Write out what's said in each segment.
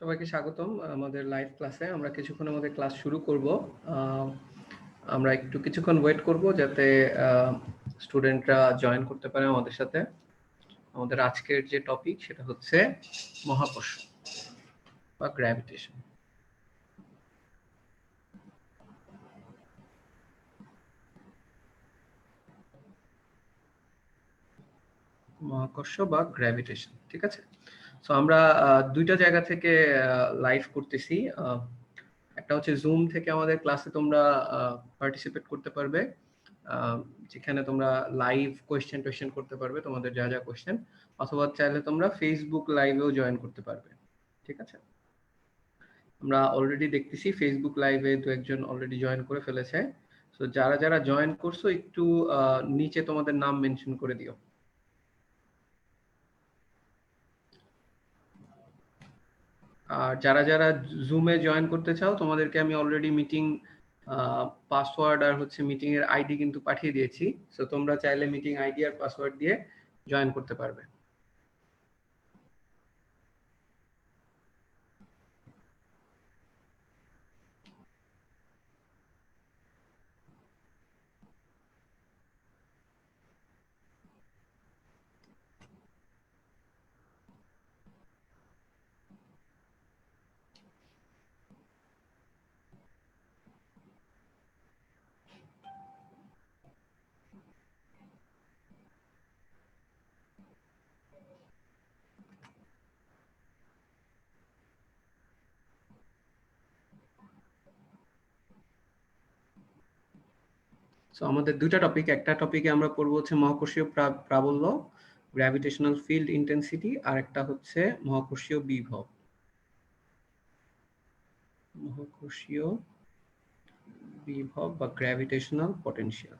সবাইকে স্বাগতম আমাদের লাইভ ক্লাসে। আমরা কিছুক্ষণের মধ্যে ক্লাস শুরু করব। আমরা একটু কিছুক্ষণ ওয়েট করব যাতে স্টুডেন্টরা জয়েন করতে পারে আমাদের সাথে। আমাদের আজকের যে টপিক সেটা হচ্ছে মহাকর্ষ বা গ্র্যাভিটেশন। মহাকর্ষ বা গ্র্যাভিটেশন, ঠিক আছে। সো আমরা দুইটা জায়গা থেকে লাইভ করতেছি। একটা হচ্ছে জুম থেকে আমাদের ক্লাসে তোমরা পার্টিসিপেট করতে পারবে, যেখানে তোমরা লাইভ কোয়েশ্চেন করতে পারবে তোমাদের যা যা কোয়েশ্চেন, অথবা চাইলে তোমরা ফেসবুক লাইভেও জয়েন করতে পারবে, ঠিক আছে। আমরা অলরেডি দেখতেছি ফেসবুক লাইভে দু একজন অলরেডি জয়েন করে ফেলেছে। সো যারা যারা জয়েন করছো একটু নিচে তোমাদের নাম মেনশন করে দিও। আর যারা যারা জুমে জয়েন করতে চাও তোমাদেরকে আমি অলরেডি মিটিং পাসওয়ার্ড আর হচ্ছে মিটিং এর আইডি কিন্তু পাঠিয়ে দিয়েছি। সো তোমরা চাইলে মিটিং আইডি আর পাসওয়ার্ড দিয়ে জয়েন করতে পারবে। সো আমাদের দুইটা টপিক, একটা টপিকে আমরা পড়বো হচ্ছে মহাকর্ষীয় প্রাবল্য, গ্র্যাভিটেশনাল ফিল্ড ইন্টেন্সিটি, আর একটা হচ্ছে মহাকর্ষীয় বিভব, মহাকর্ষীয় বিভব বা গ্র্যাভিটেশনাল পটেনশিয়াল।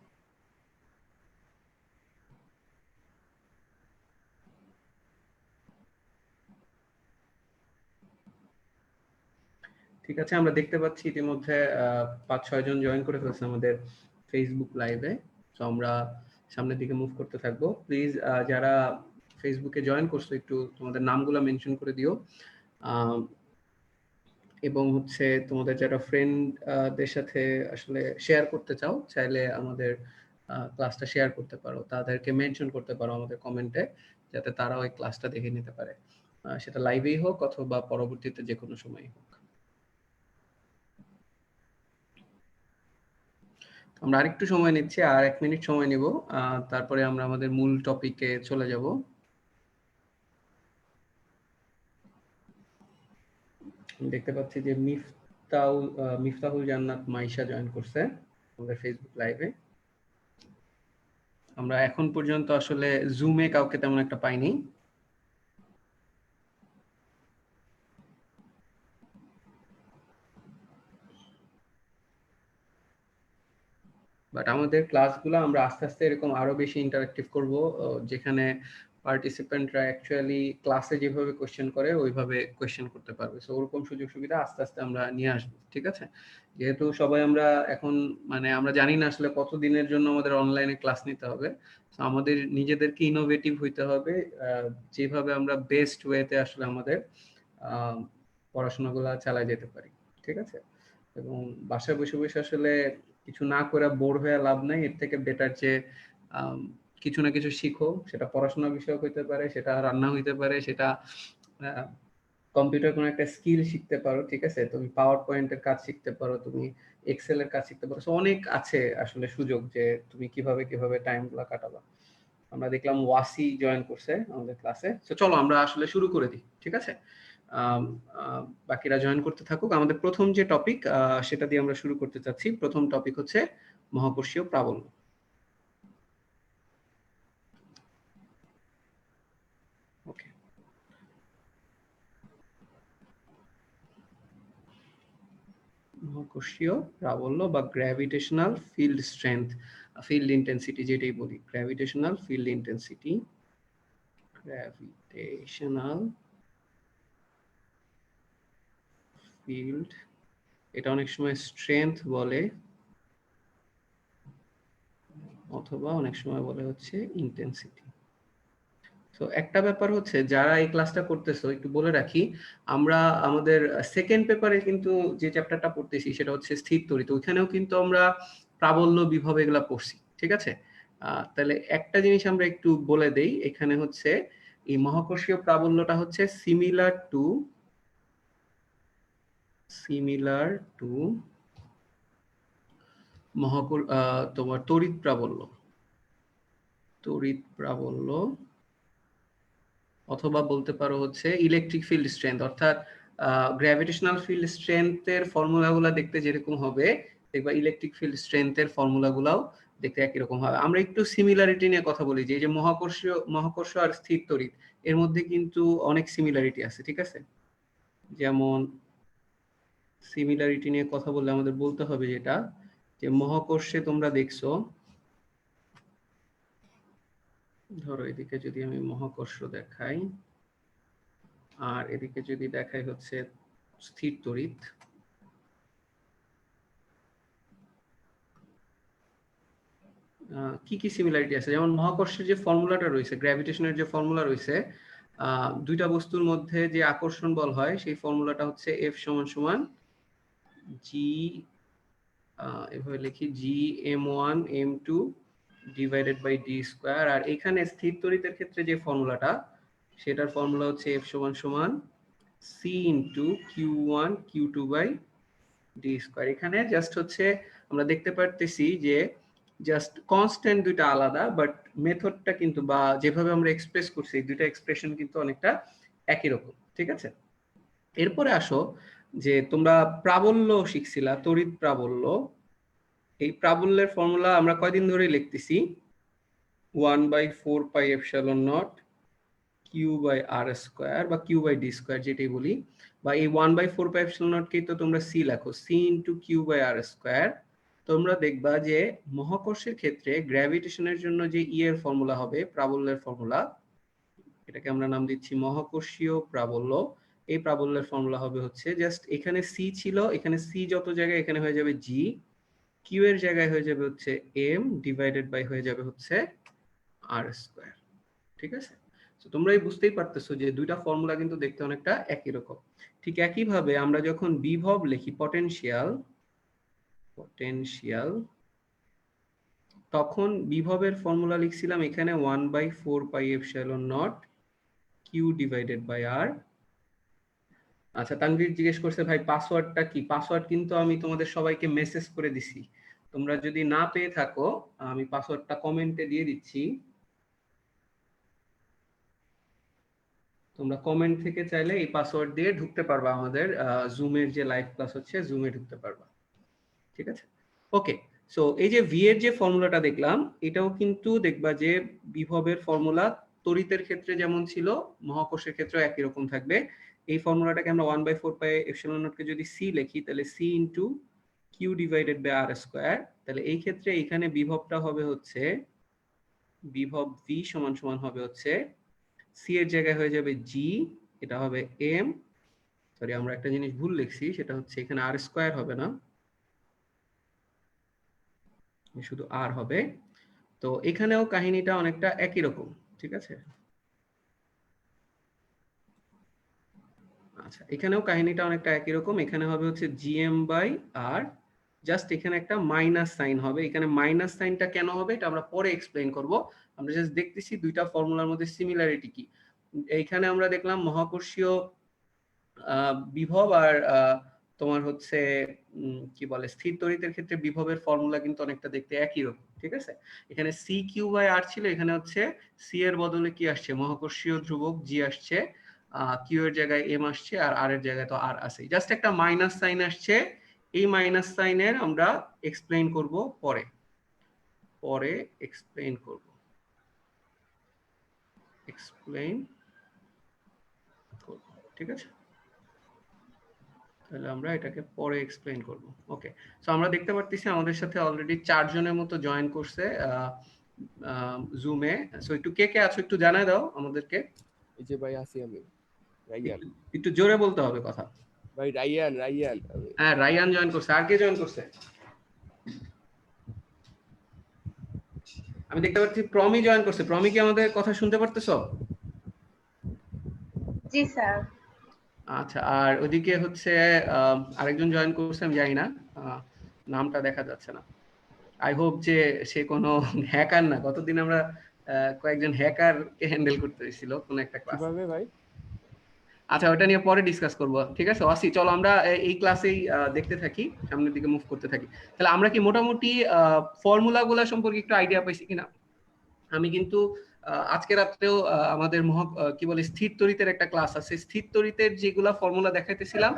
ঠিক আছে, আমরা দেখতে পাচ্ছি ইতিমধ্যে 5-6 জন জয়েন করে ফেলছে আমাদের ফেসবুক লাইভে। তো আমরা সামনের দিকে মুভ করতে থাকবো। প্লিজ যারা ফেসবুকে জয়েন করছো একটু তোমাদের নামগুলো মেনশন করে দিও, এবং হচ্ছে তোমাদের যারা ফ্রেন্ডদের সাথে আসলে শেয়ার করতে চাও চাইলে আমাদের ক্লাসটা শেয়ার করতে পারো, তাদেরকে মেনশন করতে পারো আমাদের কমেন্টে, যাতে তারা ওই ক্লাসটা দেখে নিতে পারে, সেটা লাইভেই হোক অথবা পরবর্তীতে যে কোনো সময় হোক। আমরা আরেকটু সময় নিচ্ছি, আর 1 মিনিট সময় নিব, তারপরে আমরা আমাদের মূল টপিকে চলে যাব। দেখতে পাচ্ছি যে মিফতাহুল জান্নাত মাইশা জয়েন করছে আমাদের ফেসবুক লাইভে। আমরা এখন পর্যন্ত আসলে জুমে কাউকে তেমন একটা পাইনি। বাট আমাদের ক্লাসগুলো আমরা আস্তে আস্তে এরকম আরো বেশি ইন্টারেক্টিভ করব, যেখানে পার্টিসিপেন্টরা অ্যাকচুয়ালি ক্লাসে যেভাবে কোয়েশ্চেন করে ওইভাবে কোয়েশ্চেন করতে পারবে। সো ওরকম সুযোগ সুবিধা আস্তে আস্তে আমরা নিয়ে আসবো, ঠিক আছে। যেহেতু সবাই আমরা এখন মানে আমরা জানি না আসলে কত দিনের জন্য আমাদের অনলাইনে ক্লাস নিতে হবে, তো আমাদের নিজেদেরকে ইনোভেটিভ হইতে হবে, যেভাবে আমরা বেস্ট ওয়েতে আসলে আমাদের পড়াশোনাগুলো চালিয়ে যেতে পারি, ঠিক আছে। এবং বাসায় বসে বসে আসলে কিছু না করে বোর হয়ে লাভ নাই। এর থেকে বেটার যে কিছু না কিছু শিখো, সেটা পড়াশোনা বিষয়ক হইতে পারে, সেটা রান্না হইতে পারে, সেটা কম্পিউটার কোনো একটা স্কিল শিখতে পারো, ঠিক আছে। তুমি পাওয়ার পয়েন্টের কাজ শিখতে পারো, তুমি এক্সেল এর কাজ শিখতে পারো। অনেক আছে আসলে সুযোগ যে তুমি কিভাবে কিভাবে টাইমগুলো কাটাবা। আমরা দেখলাম ওয়াসি জয়েন করছে আমাদের ক্লাসে। তো চলো আমরা আসলে শুরু করে দিই, ঠিক আছে। বাকিরা জয়েন করতে থাকুক। আমাদের প্রথম যে টপিক সেটা দিয়ে আমরা শুরু করতে চাচ্ছি। প্রথম টপিক হচ্ছে মহাকর্ষীয় প্রাবল্য। ওকে, মহাকর্ষীয় প্রাবল্য বা gravitational field strength, field intensity যেটাই বলি, gravitational field intensity, gravitational field, এটা অনেক সময় স্ট্রেংথ বলে অথবা অনেক সময় বলে হচ্ছে ইন্টেন্সিটি। তো একটা ব্যাপার হচ্ছে, যারা এই ক্লাসটা করতেছো একটু বলে রাখি, আমরা আমাদের সেকেন্ড পেপারে কিন্তু যে চ্যাপ্টারটা পড়তেছি সেটা হচ্ছে স্থির তড়িৎ। ওইখানেও কিন্তু আমরা প্রাবল্য, বিভব এগুলা পড়ছি, ঠিক আছে? তাহলে একটা জিনিস আমরা একটু বলে দেই, এখানে হচ্ছে এই মহাকর্ষীয় প্রাবল্যটা হচ্ছে সিমিলার টু তোমার তড়িৎ প্রাবল্য, অথবা বলতে পারো হচ্ছে ইলেকট্রিক ফিল্ড স্ট্রেংথ। অর্থাৎ গ্র্যাভিটেশনাল ফিল্ড স্ট্রেংথের ফর্মুলাগুলো দেখতে যেরকম হবে, দেখবা ইলেকট্রিক ফিল্ড স্ট্রেংথের ফর্মুলাগুলোও দেখতে একই রকম হবে। আমরা একটু সিমিলারিটি নিয়ে কথা বলি, যে এই যে মহাকর্ষ আর স্থির তড়িৎ, এর মধ্যে কিন্তু অনেক সিমিলারিটি আছে, ঠিক আছে? যেমন সিমিলারিটি নিয়ে কথা বললে আমাদের বলতে হবে যেটা, যে মহাকর্ষে তোমরা দেখছো, ধরো এদিকে যদি আমি মহাকর্ষ দেখাই আর এদিকে যদি দেখাই হচ্ছে স্থির তড়িৎ, কি কি সিমিলারিটি আছে? যেমন মহাকর্ষের যে ফর্মুলাটা রয়েছে, গ্র্যাভিটেশনের যে ফর্মুলা রয়েছে, দুইটা বস্তুর মধ্যে যে আকর্ষণ বল হয় সেই ফর্মুলাটা হচ্ছে F সমান সমান জি, এভাবে লিখি, Gm1m2 divided by D square. আর এখানে স্থির তড়িতের ক্ষেত্রে যে ফর্মুলাটা, সেটার ফর্মুলা হচ্ছে F সমান সমান C into Q1 Q2 by D square. এখানে জাস্ট হচ্ছে আমরা দেখতে পারতেছি যে জাস্ট কনস্ট্যান্ট দুইটা আলাদা, বাট মেথডটা কিন্তু, বা যেভাবে আমরা এক্সপ্রেস করছি, দুইটা এক্সপ্রেশন কিন্তু অনেকটা একই রকম, ঠিক আছে? এরপরে আসো, যে তোমরা প্রাবল্য শিখছিলা, তড়িৎ প্রাবল্য। এই প্রাবল্যের ফর্মুলা আমরা কয়দিন ধরে লিখতেছি, 1/4 pi epsilon naught Q by R square বা কিউ বাই ডি স্কয়ার যেটাই বলি, বা এই 1/4 পাই এপসিলন নট কেই তো তোমরা সি লেখো, C into Q by R square. তোমরা দেখবা যে মহাকর্ষের ক্ষেত্রে গ্র্যাভিটেশনের জন্য যে ই এর ফর্মুলা হবে, প্রাবল্যের ফর্মুলা, এটাকে আমরা নাম দিচ্ছি মহাকর্ষীয় প্রাবল্য। এই প্রাবল্যের ফর্মুলা হবে হচ্ছে, জাস্ট এখানে সি ছিল, এখানে সি যত জায়গায়, এখানে হয়ে যাবে জি, কিউ এর জায়গায় হয়ে যাবে হচ্ছে এম, ডিভাইডেড বাই হয়ে যাবে হচ্ছে আর স্কয়ার, ঠিক আছে? তো তোমরা এই বুঝতেই পারতেছো যে দুইটা ফর্মুলা কিন্তু দেখতে অনেকটা একই রকম। ঠিক একই ভাবে আমরা যখন বিভব লিখি, পটেনশিয়াল, তখন বিভবের ফর্মুলা লিখছিলাম এখানে 1/4 pi epsilon naught q divided by r. আচ্ছা, তানভীর জিজ্ঞেস করছে ভাই পাসওয়ার্ডটা কি? পাসওয়ার্ড কিন্তু আমি তোমাদের সবাইকে মেসেজ করে দিছি, তোমরা যদি না পেয়ে থাকো আমি পাসওয়ার্ডটা কমেন্টে দিয়ে দিচ্ছি, তোমরা কমেন্ট থেকে চাইলে এই পাসওয়ার্ড দিয়ে ঢুকতে পারবা, আমাদের জুমের যে লাইভ ক্লাস হচ্ছে জুমে ঢুকতে পারবা, ঠিক আছে? ওকে, সো এই যে ভি এর যে ফর্মুলাটা দেখলাম, এটাও কিন্তু দেখবা যে বিভবের ফর্মুলা তড়িতের ক্ষেত্রে যেমন ছিল, মহাকর্ষের ক্ষেত্রেও একই রকম থাকবে। এই ফর্মুলাটাকে আমরা 1/4 পাই এপসিলন নট কে যদি সি লিখি, তাহলে C into Q divided by R square. তাহলে এই ক্ষেত্রে এখানে বিভবটা হবে হচ্ছে, বিভব ভি সমান সমান হবে হচ্ছে, সি এর জায়গায় হয়ে যাবে জি, এটা হবে এম, সরি আমরা একটা জিনিস ভুল লিখছি, সেটা হচ্ছে এখানে আর স্কয়ার হবে না, শুধু আর হবে। তো এখানেও কাহিনীটা অনেকটা একই রকম, ঠিক আছে? আচ্ছা, এখানেও কাহিনীটা অনেকটা একই রকম, এখানে হবে হচ্ছে জিএম বাই আর, জাস্ট এখানে একটা মাইনাস সাইন হবে। এখানে মাইনাস সাইনটা কেন হবে এটা আমরা পরে এক্সপ্লেইন করব, আমরা জাস্ট দেখতেছি দুইটা ফর্মুলার মধ্যে সিমিলারিটি কি। এইখানে আমরা দেখলাম মহাকর্ষীয় বিভব আর তোমার হচ্ছে কি বলে স্থির তড়িতের ক্ষেত্রে বিভবের ফর্মুলা কিন্তু অনেকটা দেখতে একই রকম, ঠিক আছে? এখানে সি কিউ বাই আর ছিল, এখানে হচ্ছে সি এর বদলে কি আসছে, মহাকর্ষীয় ধ্রুবক জি আসছে, কিউ এর জায়গায় এম আসছে, আর আর এর জায়গায় তো আর আছে, জাস্ট একটা মাইনাস সাইন আসছে। এই মাইনাস সাইনের আমরা এক্সপ্লেইন করব পরে, এক্সপ্লেইন করব, ঠিক আছে? তাহলে আমরা এটাকে পরে এক্সপ্লেইন করব। ওকে, সো আমরা দেখতে পারতেছি আমাদের সাথে অলরেডি 4 জনের মতো জয়েন করছে জুমে। সো একটু কে কে আছো একটু জানায় দাও আমাদেরকে। এই যে ভাই আছি আমি, রাইয়ান। একটু জোরে বলতে হবে কথা। ভাই রাইয়ান। হ্যাঁ, রাইয়ান জয়েন করছে, আর কে জয়েন করছে? আমি দেখতে পাচ্ছি প্রমি জয়েন করছে। প্রমি কি আমাদের কথা শুনতে পারতেছো? জি স্যার। আচ্ছা, আর ওদিকে হচ্ছে আরেকজন জয়েন করছে, আমি জানি না, নামটা দেখা যাচ্ছে না। আই হোপ যে সে কোনো হ্যাকার না। গতদিন আমরা কয়েকজন হ্যাকারকে হ্যান্ডেল করতে হয়েছিল কোন একটা ক্লাস। কিভাবে ভাই? আচ্ছা, ওটা নিয়ে পরে ডিসকাস করব, ঠিক আছে? ওয়াসি, চলো আমরা এই ক্লাসেই দেখতে থাকি, সামনের দিকে মুভ করতে থাকি। তাহলে আমরা কি মোটামুটি ফর্মুলাগুলো সম্পর্কে একটু আইডিয়া পাইছি কিনা? আমি কিন্তু আজকে রাত্রেও আমাদের কি বলে স্থির তড়িতের একটা ক্লাস আছে। স্থির তড়িতের যেগুলা ফর্মুলা দেখাইতেছিলাম,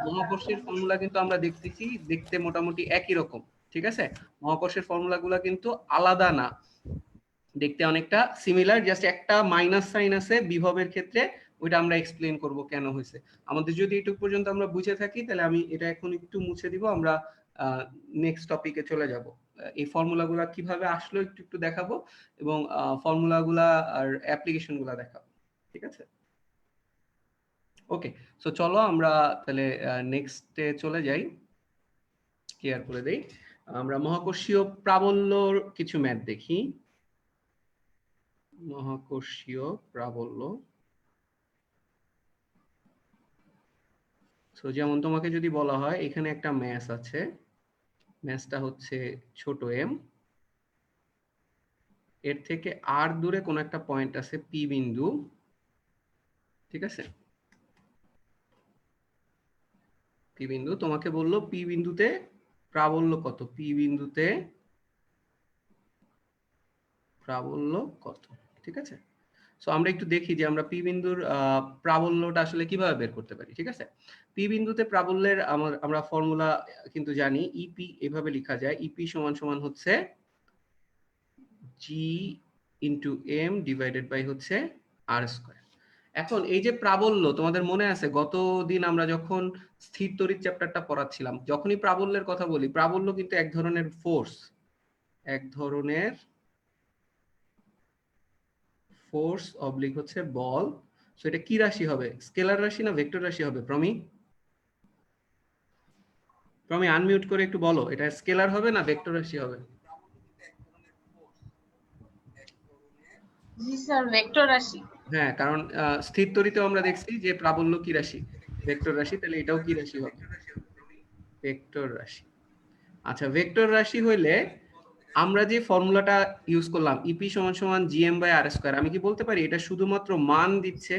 মহাকর্ষের ফর্মুলা কিন্তু আমরা দেখতেছি, দেখতে মোটামুটি একই রকম, ঠিক আছে? মহাকর্ষের ফর্মুলাগুলো কিন্তু আলাদা না, দেখতে অনেকটা সিমিলার, জাস্ট একটা মাইনাস সাইন আছে বিভবের ক্ষেত্রে, ওইটা আমরা এক্সপ্লেইন করব কেন হয়েছে। আমাদের যদি এটুকু পর্যন্ত আমরা বুঝে থাকি, তাহলে আমি এটা এখন একটু মুছে দিব, আমরা নেক্সট টপিকে চলে যাব। এই ফর্মুলাগুলো কিভাবে আসলো একটু একটু দেখাবো, এবং ফর্মুলাগুলা আর অ্যাপ্লিকেশনগুলো দেখাবো, ঠিক আছে? ওকে, সো চলো আমরা তাহলে নেক্সটে চলে যাই, ক্লিয়ার করে দেই। আমরা মহাকর্ষীয় প্রাবল্যর কিছু ম্যাথ দেখি। মহাকর্ষীয় প্রাবল্য, সো যেমন তোমাকে যদি বলা হয় এখানে একটা ম্যাস আছে, ম্যাসটা হচ্ছে ছোট এম, এর থেকে আর দূরে কোন একটা পয়েন্ট আছে পি বিন্দু, ঠিক আছে? পি বিন্দু, তোমাকে বললো পি বিন্দুতে প্রাবল্য কত, পি বিন্দুতে প্রাবল্য কত, ঠিক আছে? সো আমরা একটু দেখি যে আমরা পি বিন্দুর প্রাবল্যটা আসলে কিভাবে বের করতে পারি, ঠিক আছে? পি বিন্দুতে প্রাবল্যের আমরা ফর্মুলা কিন্তু জানি, ইপি এভাবে লেখা যায়, ইপি সমান সমান হচ্ছে জি ইন্টু এম ডিভাইডেড বাই হচ্ছে আর স্কয়ার। এখন এই যে প্রাবল্য, তোমাদের মনে আছে গতদিন আমরা যখন স্থির তড়িৎ চ্যাপ্টারটা পড়াচ্ছিলাম, যখনই প্রাবল্যের কথা বলি, প্রাবল্য কিন্তু এক ধরনের ফোর্স, এক ধরনের ফোর্স অবলিক হচ্ছে বল। সো এটা কি রাশি হবে, স্কেলার রাশি না ভেক্টর রাশি হবে? প্রমি, প্রমি আনমিউট করে একটু বলো, এটা স্কেলার হবে না ভেক্টর রাশি হবে? জি স্যার, ভেক্টর রাশি। হ্যাঁ, কারণ স্থির তড়িতেও আমরা দেখছি যে প্রাবল্য কি রাশি, ভেক্টর রাশি, তাহলে এটাও কি রাশি হবে, ভেক্টর রাশি। আচ্ছা, ভেক্টর রাশি হইলে আমরা যে ফর্মুলাটা ইউজ করলাম, ইপি সমান সমান জিএম বাই আর স্কয়ার, আমি কি বলতে পারি এটা শুধুমাত্র মান দিচ্ছে,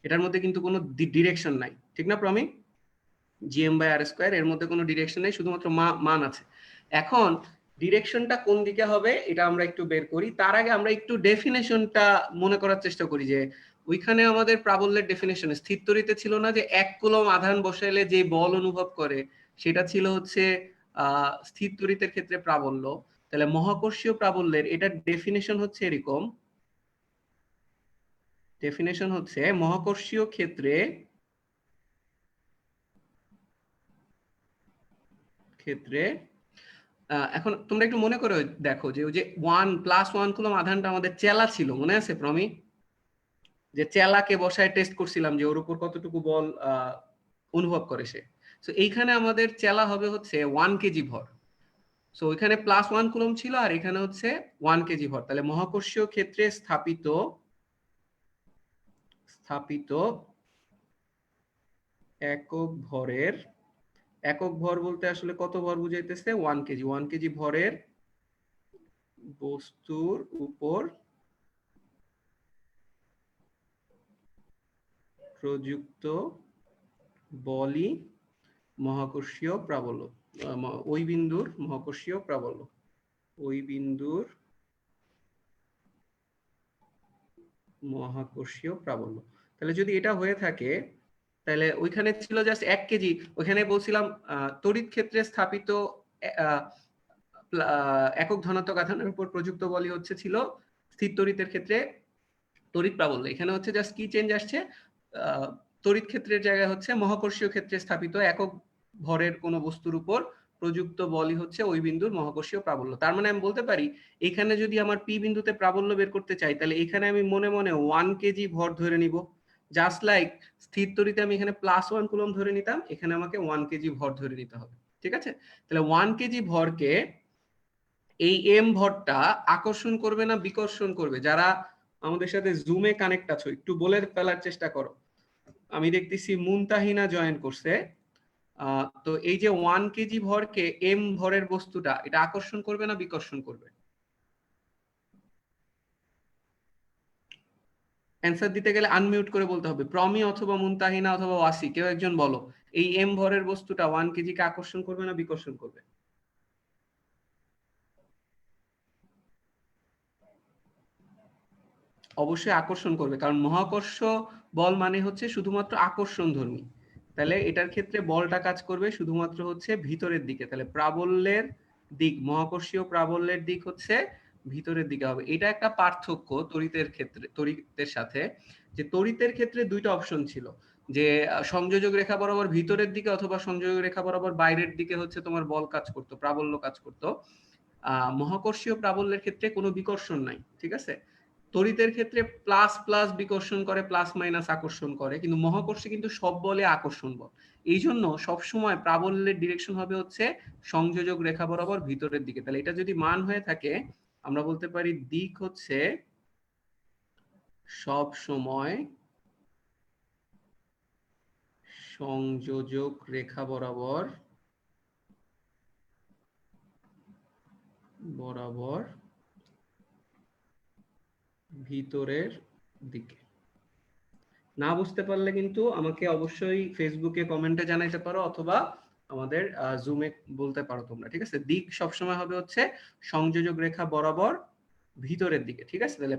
এটার মধ্যে কিন্তু কোনো ডিরেকশন নাই, ঠিক না Promi? GM by R square, এর মধ্যে কোনো ডিরেকশন নেই, শুধুমাত্র মান আছে। এখন ডিরেকশনটা কোন দিকে হবে এটা আমরা একটু বের করি, তার আগে আমরা একটু ডেফিনেশনটা মনে করার চেষ্টা করি, যে ওইখানে আমাদের প্রাবল্যের ডেফিনেশন স্থির তড়িতে ছিল না যে 1 কুলম আধান বসাইলে যে বল অনুভব করে, সেটা ছিল হচ্ছে স্থির তড়িতের ক্ষেত্রে প্রাবল্য। তাহলে মহাকর্ষীয় প্রাবল্যের এটা ডেফিনেশন হচ্ছে এরকম, ডেফিনেশন হচ্ছে মহাকর্ষীয় ক্ষেত্রে এখন তোমরা একটু মনে করে দেখো যে ওই যে 1+1 কুলম আধানটা আমাদের চেলা ছিল, মনে আছে প্রমি? যে চেলাকে বসায় টেস্ট করছিলাম যে ওর উপর কতটুকু বল অনুভব করে সে। সো এইখানে আমাদের চেলা হবে হচ্ছে 1 কেজি ভর। সো ওইখানে +1 কুলম ছিল আর এখানে হচ্ছে 1 কেজি ভর। তাহলে মহাকর্ষীয় ক্ষেত্রে স্থাপিত একক ভরের, একক ভর বলতে আসলে কত ভর বুঝাইতেছে, 1 কেজি, 1 কেজি ভরের বস্তুর উপর প্রযুক্ত বলই মহাকর্ষীয় প্রাবল্য, ওই বিন্দুর মহাকর্ষীয় প্রাবল্য, ওই বিন্দুর মহাকর্ষীয় প্রাবল্য। তাহলে যদি এটা হয়ে থাকে, তাহলে ওইখানে ছিল জাস্ট 1 কেজি, ওইখানে বলছিলাম তড়িৎ ক্ষেত্রে স্থাপিত একক ধনাত্মক আধানের উপর প্রযুক্ত বলই হচ্ছে ছিল স্থির তড়িতের ক্ষেত্রে তড়িৎ প্রাবল্য। এখানে হচ্ছে জাস্ট কি চেঞ্জ আসছে, তড়িৎ ক্ষেত্রের জায়গায় হচ্ছে মহাকর্ষীয় ক্ষেত্রে স্থাপিত একক ভরের কোন বস্তুর উপর প্রযুক্ত বলই হচ্ছে ওই বিন্দুর মহাকর্ষীয় প্রাবল্য। তার মানে আমি বলতে পারি এখানে যদি আমার পি বিন্দুতে প্রাবল্য বের করতে চাই, তাহলে এখানে আমি মনে মনে 1 কেজি ভর ধরে নিব, জাস্ট লাইক স্থির তড়িতে আমি এখানে +1 কুলম ধরে নিতাম, এখানে আমাকে 1 কেজি ভর ধরে নিতে হবে, ঠিক আছে? তাহলে 1 কেজি ভরকে এই এম ভরটা আকর্ষণ করবে না বিকর্ষণ করবে? যারা আমাদের সাথে জুমে কানেক্ট আছো, একটু বলে ফেলার চেষ্টা করো। আমি দেখতেছি মুনতাহিনা জয়েন করছে। তো এই যে 1 কেজি ভরকে m ভরের বস্তুটা, এটা আকর্ষণ করবে না বিকর্ষণ করবে? অ্যান্সার দিতে গেলে আনমিউট করে বলতে হবে। প্রমি অথবা মুনতাহিনা অথবা ওয়াসি, কেউ একজন বলো, এই m ভরের বস্তুটা 1 কেজিকে আকর্ষণ করবে না বিকর্ষণ করবে? অবশ্যই আকর্ষণ করবে, কারণ মহাকর্ষ বল মানে হচ্ছে শুধুমাত্র আকর্ষণধর্মী। তাহলে এটার ক্ষেত্রে বলটা কাজ করবে শুধুমাত্র হচ্ছে ভিতরের দিকে। তাহলে প্রাবল্যের দিক, মহাকর্ষীয় প্রাবল্যের দিক হচ্ছে ভিতরের দিকে হবে। এটা একটা পার্থক্য তড়িতের ক্ষেত্রে, তড়িতের সাথে, যে তড়িতের ক্ষেত্রে দুইটা অপশন ছিল, যে সংযোজক রেখা বরাবর ভিতরের দিকে অথবা সংযোজক রেখা বরাবর বাইরের দিকে হচ্ছে তোমার বল কাজ করতো, প্রাবল্য কাজ করতো। মহাকর্ষীয় প্রাবল্যের ক্ষেত্রে কোনো বিকর্ষণ নাই, ঠিক আছে। তড়িতের ক্ষেত্রে প্লাস প্লাস বিকর্ষণ করে, প্লাস মাইনাস আকর্ষণ করে, কিন্তু মহাকর্ষে কিন্তু সব বলে আকর্ষণ বল। এই জন্য সবসময় প্রাবল্যের ডিরেকশন হবে হচ্ছে সংযোজক রেখা বরাবর ভিতরের দিকে। তাহলে এটা যদি মান হয়ে থাকে, আমরা বলতে পারি দিক হচ্ছে সব সময় সংযোজক রেখা বরাবর ভিতরের দিকে। না বুঝতে পারলে কিন্তু আমাকে অবশ্যই ফেসবুকে কমেন্টে জানাইতে পারো, অথবা আমাদের জুমে বলতে পারো তোমরা, ঠিক আছে। দিক সবসময় হবে হচ্ছে সংযোজক রেখা বরাবর ভিতরের দিকে, ঠিক আছে। তাহলে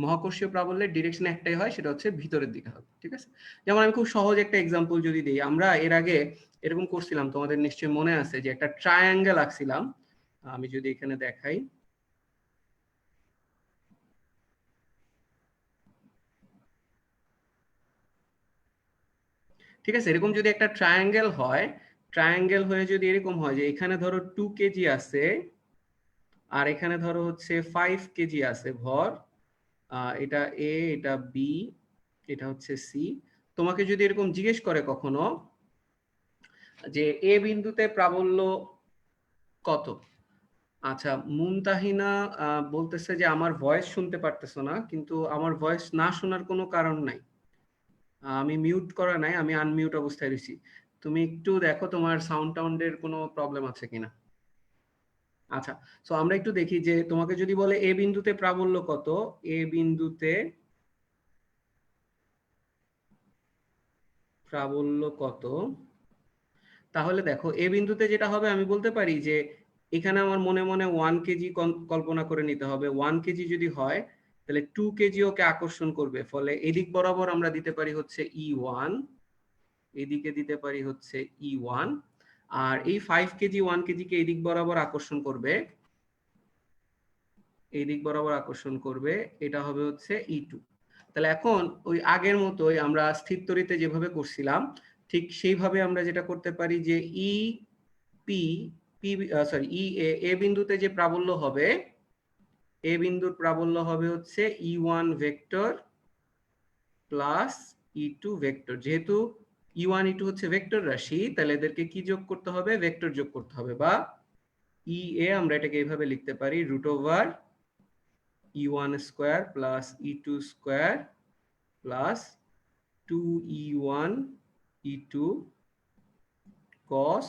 মহাকর্ষীয় প্রাবল্যের ডিরেকশন একটাই হয়, সেটা হচ্ছে ভিতরের দিকে হবে, ঠিক আছে। যেমন আমি খুব সহজ একটা এক্সাম্পল যদি দিই, আমরা এর আগে এরকম করছিলাম, তোমাদের নিশ্চয়ই মনে আছে, যে একটা ট্রায়াঙ্গেল আঁকছিলাম। আমি যদি এখানে দেখাই, ঠিক আছে। এরকম যদি একটা ট্রায়াঙ্গেল হয়, ট্রায়াঙ্গেল হয়ে যদি এরকম হয় যে এখানে ধরো 2 কেজি আছে, আর এখানে ধরো হচ্ছে 5 কেজি আছে ভর, এটা এ, এটা বি, এটা হচ্ছে সি। তোমাকে যদি এরকম জিজ্ঞেস করে কখনো যে এ বিন্দুতে প্রাবল্য কত, আচ্ছা মুনতাহিনা বলতেছে যে আমার ভয়েস শুনতে পারতেছো না, কিন্তু আমার ভয়েস না শোনার কোনো কারণ নাই, আমি মিউট করা নাই, আমি আনমিউট অবস্থায় রয়েছি। তুমি একটু দেখো তোমার সাউন্ড টাউন্ডের কোনো প্রবলেম আছে কিনা। আচ্ছা, সো আমরা একটু দেখি যে তোমাকে যদি বলে এ বিন্দুতে প্রাবল্য কত, এ বিন্দুতে প্রাবল্য কত, তাহলে দেখো এ বিন্দুতে যেটা হবে, আমি বলতে পারি যে এখানে আমার মনে মনে 1 কেজি কল্পনা করে নিতে হবে। 1 কেজি যদি হয়, তাহলে 2 কেজি ওকে আকর্ষণ করবে, ফলে এদিক বরাবর আমরা দিতে পারি হচ্ছে E1, এদিকে দিতে পারি হচ্ছে E1। আর এই 5 কেজি 1 কেজিকে এদিক বরাবর আকর্ষণ করবে, এই দিক বরাবর আকর্ষণ করবে, এটা হবে হচ্ছে E2। তাহলে এখন ওই আগের মতোই আমরা স্থির তড়িতে যেভাবে করছিলাম, ঠিক সেইভাবে আমরা যেটা করতে পারি যে ই পি পি সরি ই এ বিন্দুতে যে প্রাবল্য হবে, এ বিন্দুর প্রাবল্য হবে হচ্ছে E1 vector plus E2 vector. যেহেতু E1 E2 হচ্ছে ভেক্টর রাশি, তাহলে এদেরকে কি যোগ করতে হবে, ভেক্টর যোগ করতে হবে, বা ই এ আমরা এটাকে এইভাবে লিখতে পারি √over E1 square plus E2 square plus 2E1 E2 cos,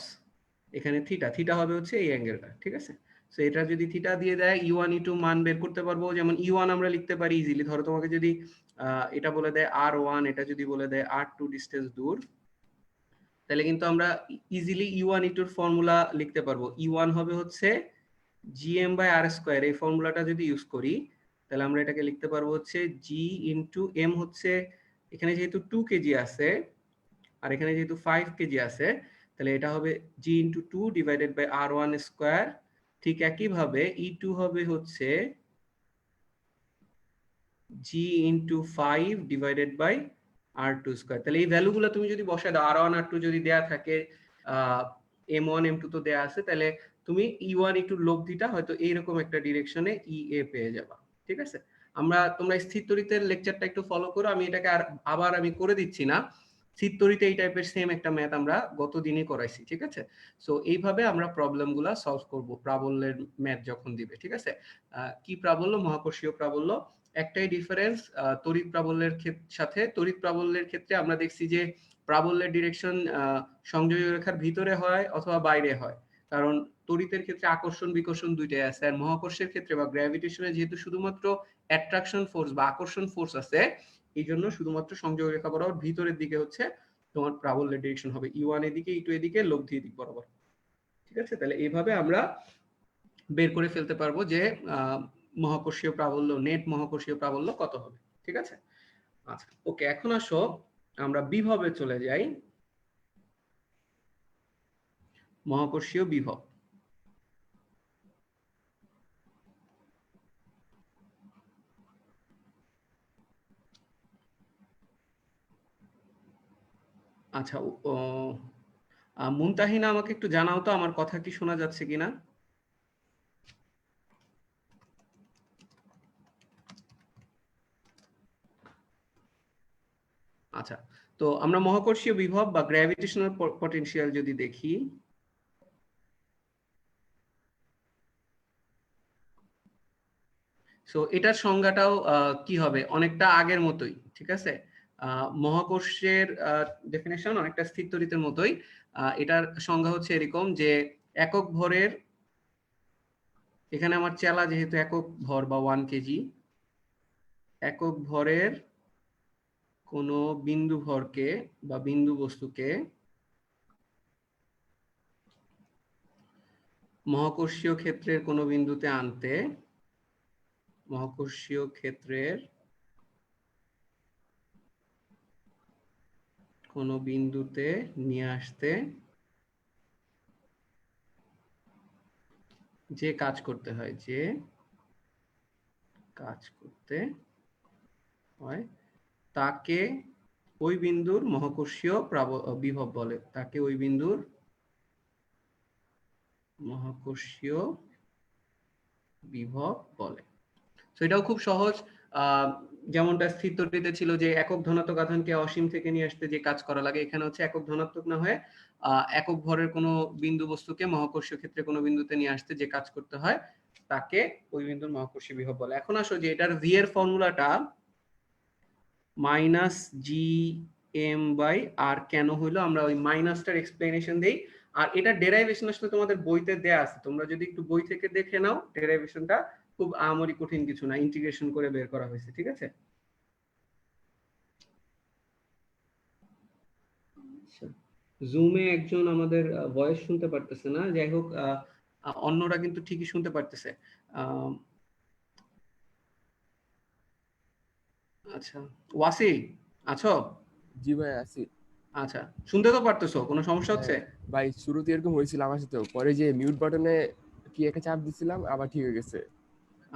এখানে থিটা, থিটা হবে হচ্ছে এই অ্যাঙ্গেলটা, ঠিক আছে। সো এটা যদি থিটা দিয়ে দেয়, E1 E2 মান বের করতে পারবো। যেমন E1 আমরা লিখতে পারি ইজিলি, ধরো তোমাকে যদি এটা বলে দেয় R1, এটা যদি বলে দেয় R2 ডিসটেন্স দূর, তাহলে কিন্তু আমরা ইজিলি E1 E2 এর ফর্মুলা লিখতে পারবো। E1 হবে হচ্ছে gm/r², এই ফর্মুলাটা যদি ইউজ করি, তাহলে আমরা এটাকে লিখতে পারবো হচ্ছে g ইনটু m, হচ্ছে এখানে যেহেতু 2 কেজি আছে আর এখানে যেহেতু 5 কেজি আছে, তাহলে এটা হবে g into 2 divided by r1 square. ঠিক একইভাবে E2 হবে হচ্ছে g into 5 divided by r2 square. তাহলে এই ভ্যালুগুলো তুমি যদি বসায় দাও, r1 r2 যদি দেয়া থাকে, m1 m2 তো দেয়া আছে, তাহলে তুমি E1 E2 লব্ধিটা হয়তো এইরকম একটা ডিরেকশনে EA পেয়ে যাবা, ঠিক আছে। তোমরা স্থির তড়িতের লেকচারটা একটু ফলো করো, আমি এটাকে আবার আমি করে দিচ্ছি না। স্থির তড়িতে এই টাইপের সেম একটা ম্যাথ আমরা গত দিনই করাইছি, ঠিক আছে। সো এইভাবে আমরা প্রবলেমগুলো সলভ করব প্রাবল্যের ম্যাথ যখন দিবে, ঠিক আছে। কি প্রাবল্য, মহাকর্ষীয় প্রাবল্য। একটাই ডিফারেন্স তড়িৎ প্রাবল্যের সাথে। তড়িৎ প্রাবল্যের ক্ষেত্রে আমরা দেখছি যে প্রাবল্যের ডিরেকশন সংযোজী রেখার ভিতরে হয় অথবা বাইরে হয়, কারণ তড়িতের ক্ষেত্রে আকর্ষণ বিকর্ষণ দুইটাই আছে। আর মহাকর্ষের ক্ষেত্রে বা গ্র্যাভিটেশনে যেহেতু শুধুমাত্র অ্যাট্রাকশন ফোর্স বা আকর্ষণ ফোর্স আছে, এই জন্য শুধুমাত্র সংযোগ রেখা বরাবর ভিতরের দিকে হচ্ছে তোমার প্রাবল্যের ডিরেকশন হবে E1 এদিকে, E2 এদিকে, লব্ধি এদিক বরাবর। ঠিক আছে, তাহলে এইভাবে আমরা বের করে ফেলতে পারবো যে মহাকর্ষীয় প্রাবল্য, নেট মহাকর্ষীয় প্রাবল্য কত হবে। ঠিক আছে, আচ্ছা ওকে, এখন আসো আমরা বিভবে চলে যাই। মহাকর্ষীয় বিভব। আচ্ছা, মুনতাহিনা আমাকে একটু জানাও তো আমার কথা কি শোনা যাচ্ছে কিনা। আচ্ছা, তো আমরা মহাকর্ষীয় বিভব বা গ্র্যাভিটেশনাল পটেনশিয়াল যদি দেখি, সো এটার সংজ্ঞাটাও কি হবে, অনেকটা আগের মতোই। ঠিক আছে, মহাকর্ষের ডেফিনেশন অনেকটা স্থির তড়িতের মতোই। এটার সংজ্ঞা হচ্ছে এরকম যে একক ভরের, এখানে আমার চেলা যেহেতু একক ভর বা 1 কেজি, একক ভরের কোনো বিন্দু ভরকে বা বিন্দু বস্তুকে মহাকর্ষীয় ক্ষেত্রের কোনো বিন্দুতে আনতে, মহাকর্ষীয় ক্ষেত্রের কোনো বিন্দুতে নিয়ে আসতে যে কাজ করতে হয়, যে কাজ করতে হয়, তাকে ওই বিন্দুর মহাকর্ষীয় বিভব বলে, তাকে ওই বিন্দুর মহাকর্ষীয় বিভব বলে। তো এটাও খুব সহজ। যেমনটা স্থির তড়িতে ছিল যে একক ধনাত্মক আধানকে অসীম থেকে নিয়ে আসতে যে কাজ করা লাগে, এখানে হচ্ছে একক ধনাত্মক না হয়ে একক ভরের কোনো বিন্দু বস্তুকে মহাকর্ষীয় ক্ষেত্রে কোনো বিন্দুতে নিয়ে আসতে যে কাজ করতে হয়, তাকে ওই বিন্দুর মহাকর্ষীয় বিভব বলে। এখন আসো যে এটার ভি এর ফর্মুলাটা মাইনাস জি এম বাই আর কেন হইলো, আমরা ওই মাইনাসটার এক্সপ্লেনেশন দেই। আর এটা ডেরাইভেশন আসলে তোমাদের বইতে দেয়া আছে, তোমরা যদি একটু বই থেকে দেখে নাও, ডেরাইভেশনটা খুব আমরি কঠিন কিছু না, ইন্টিগ্রেশন করে বের করা হয়েছে। ঠিক আছে, জুমে একজন আমাদের ভয়েস শুনতে পারতেছে না, যাই হোক অন্যরা কিন্তু ঠিকই শুনতে পারতেছে। আচ্ছা, ওয়াসি আছো? জি ভাই আছি। আচ্ছা, শুনতে তো পারতেছো, কোনো সমস্যা হচ্ছে? হ্যাঁ ভাই, শুরুতে এরকম হয়েছিল আমার সাথেও, পরে যে মিউট বাটনে কি একটা চাপ দিছিলাম আবার ঠিক হয়ে গেছে।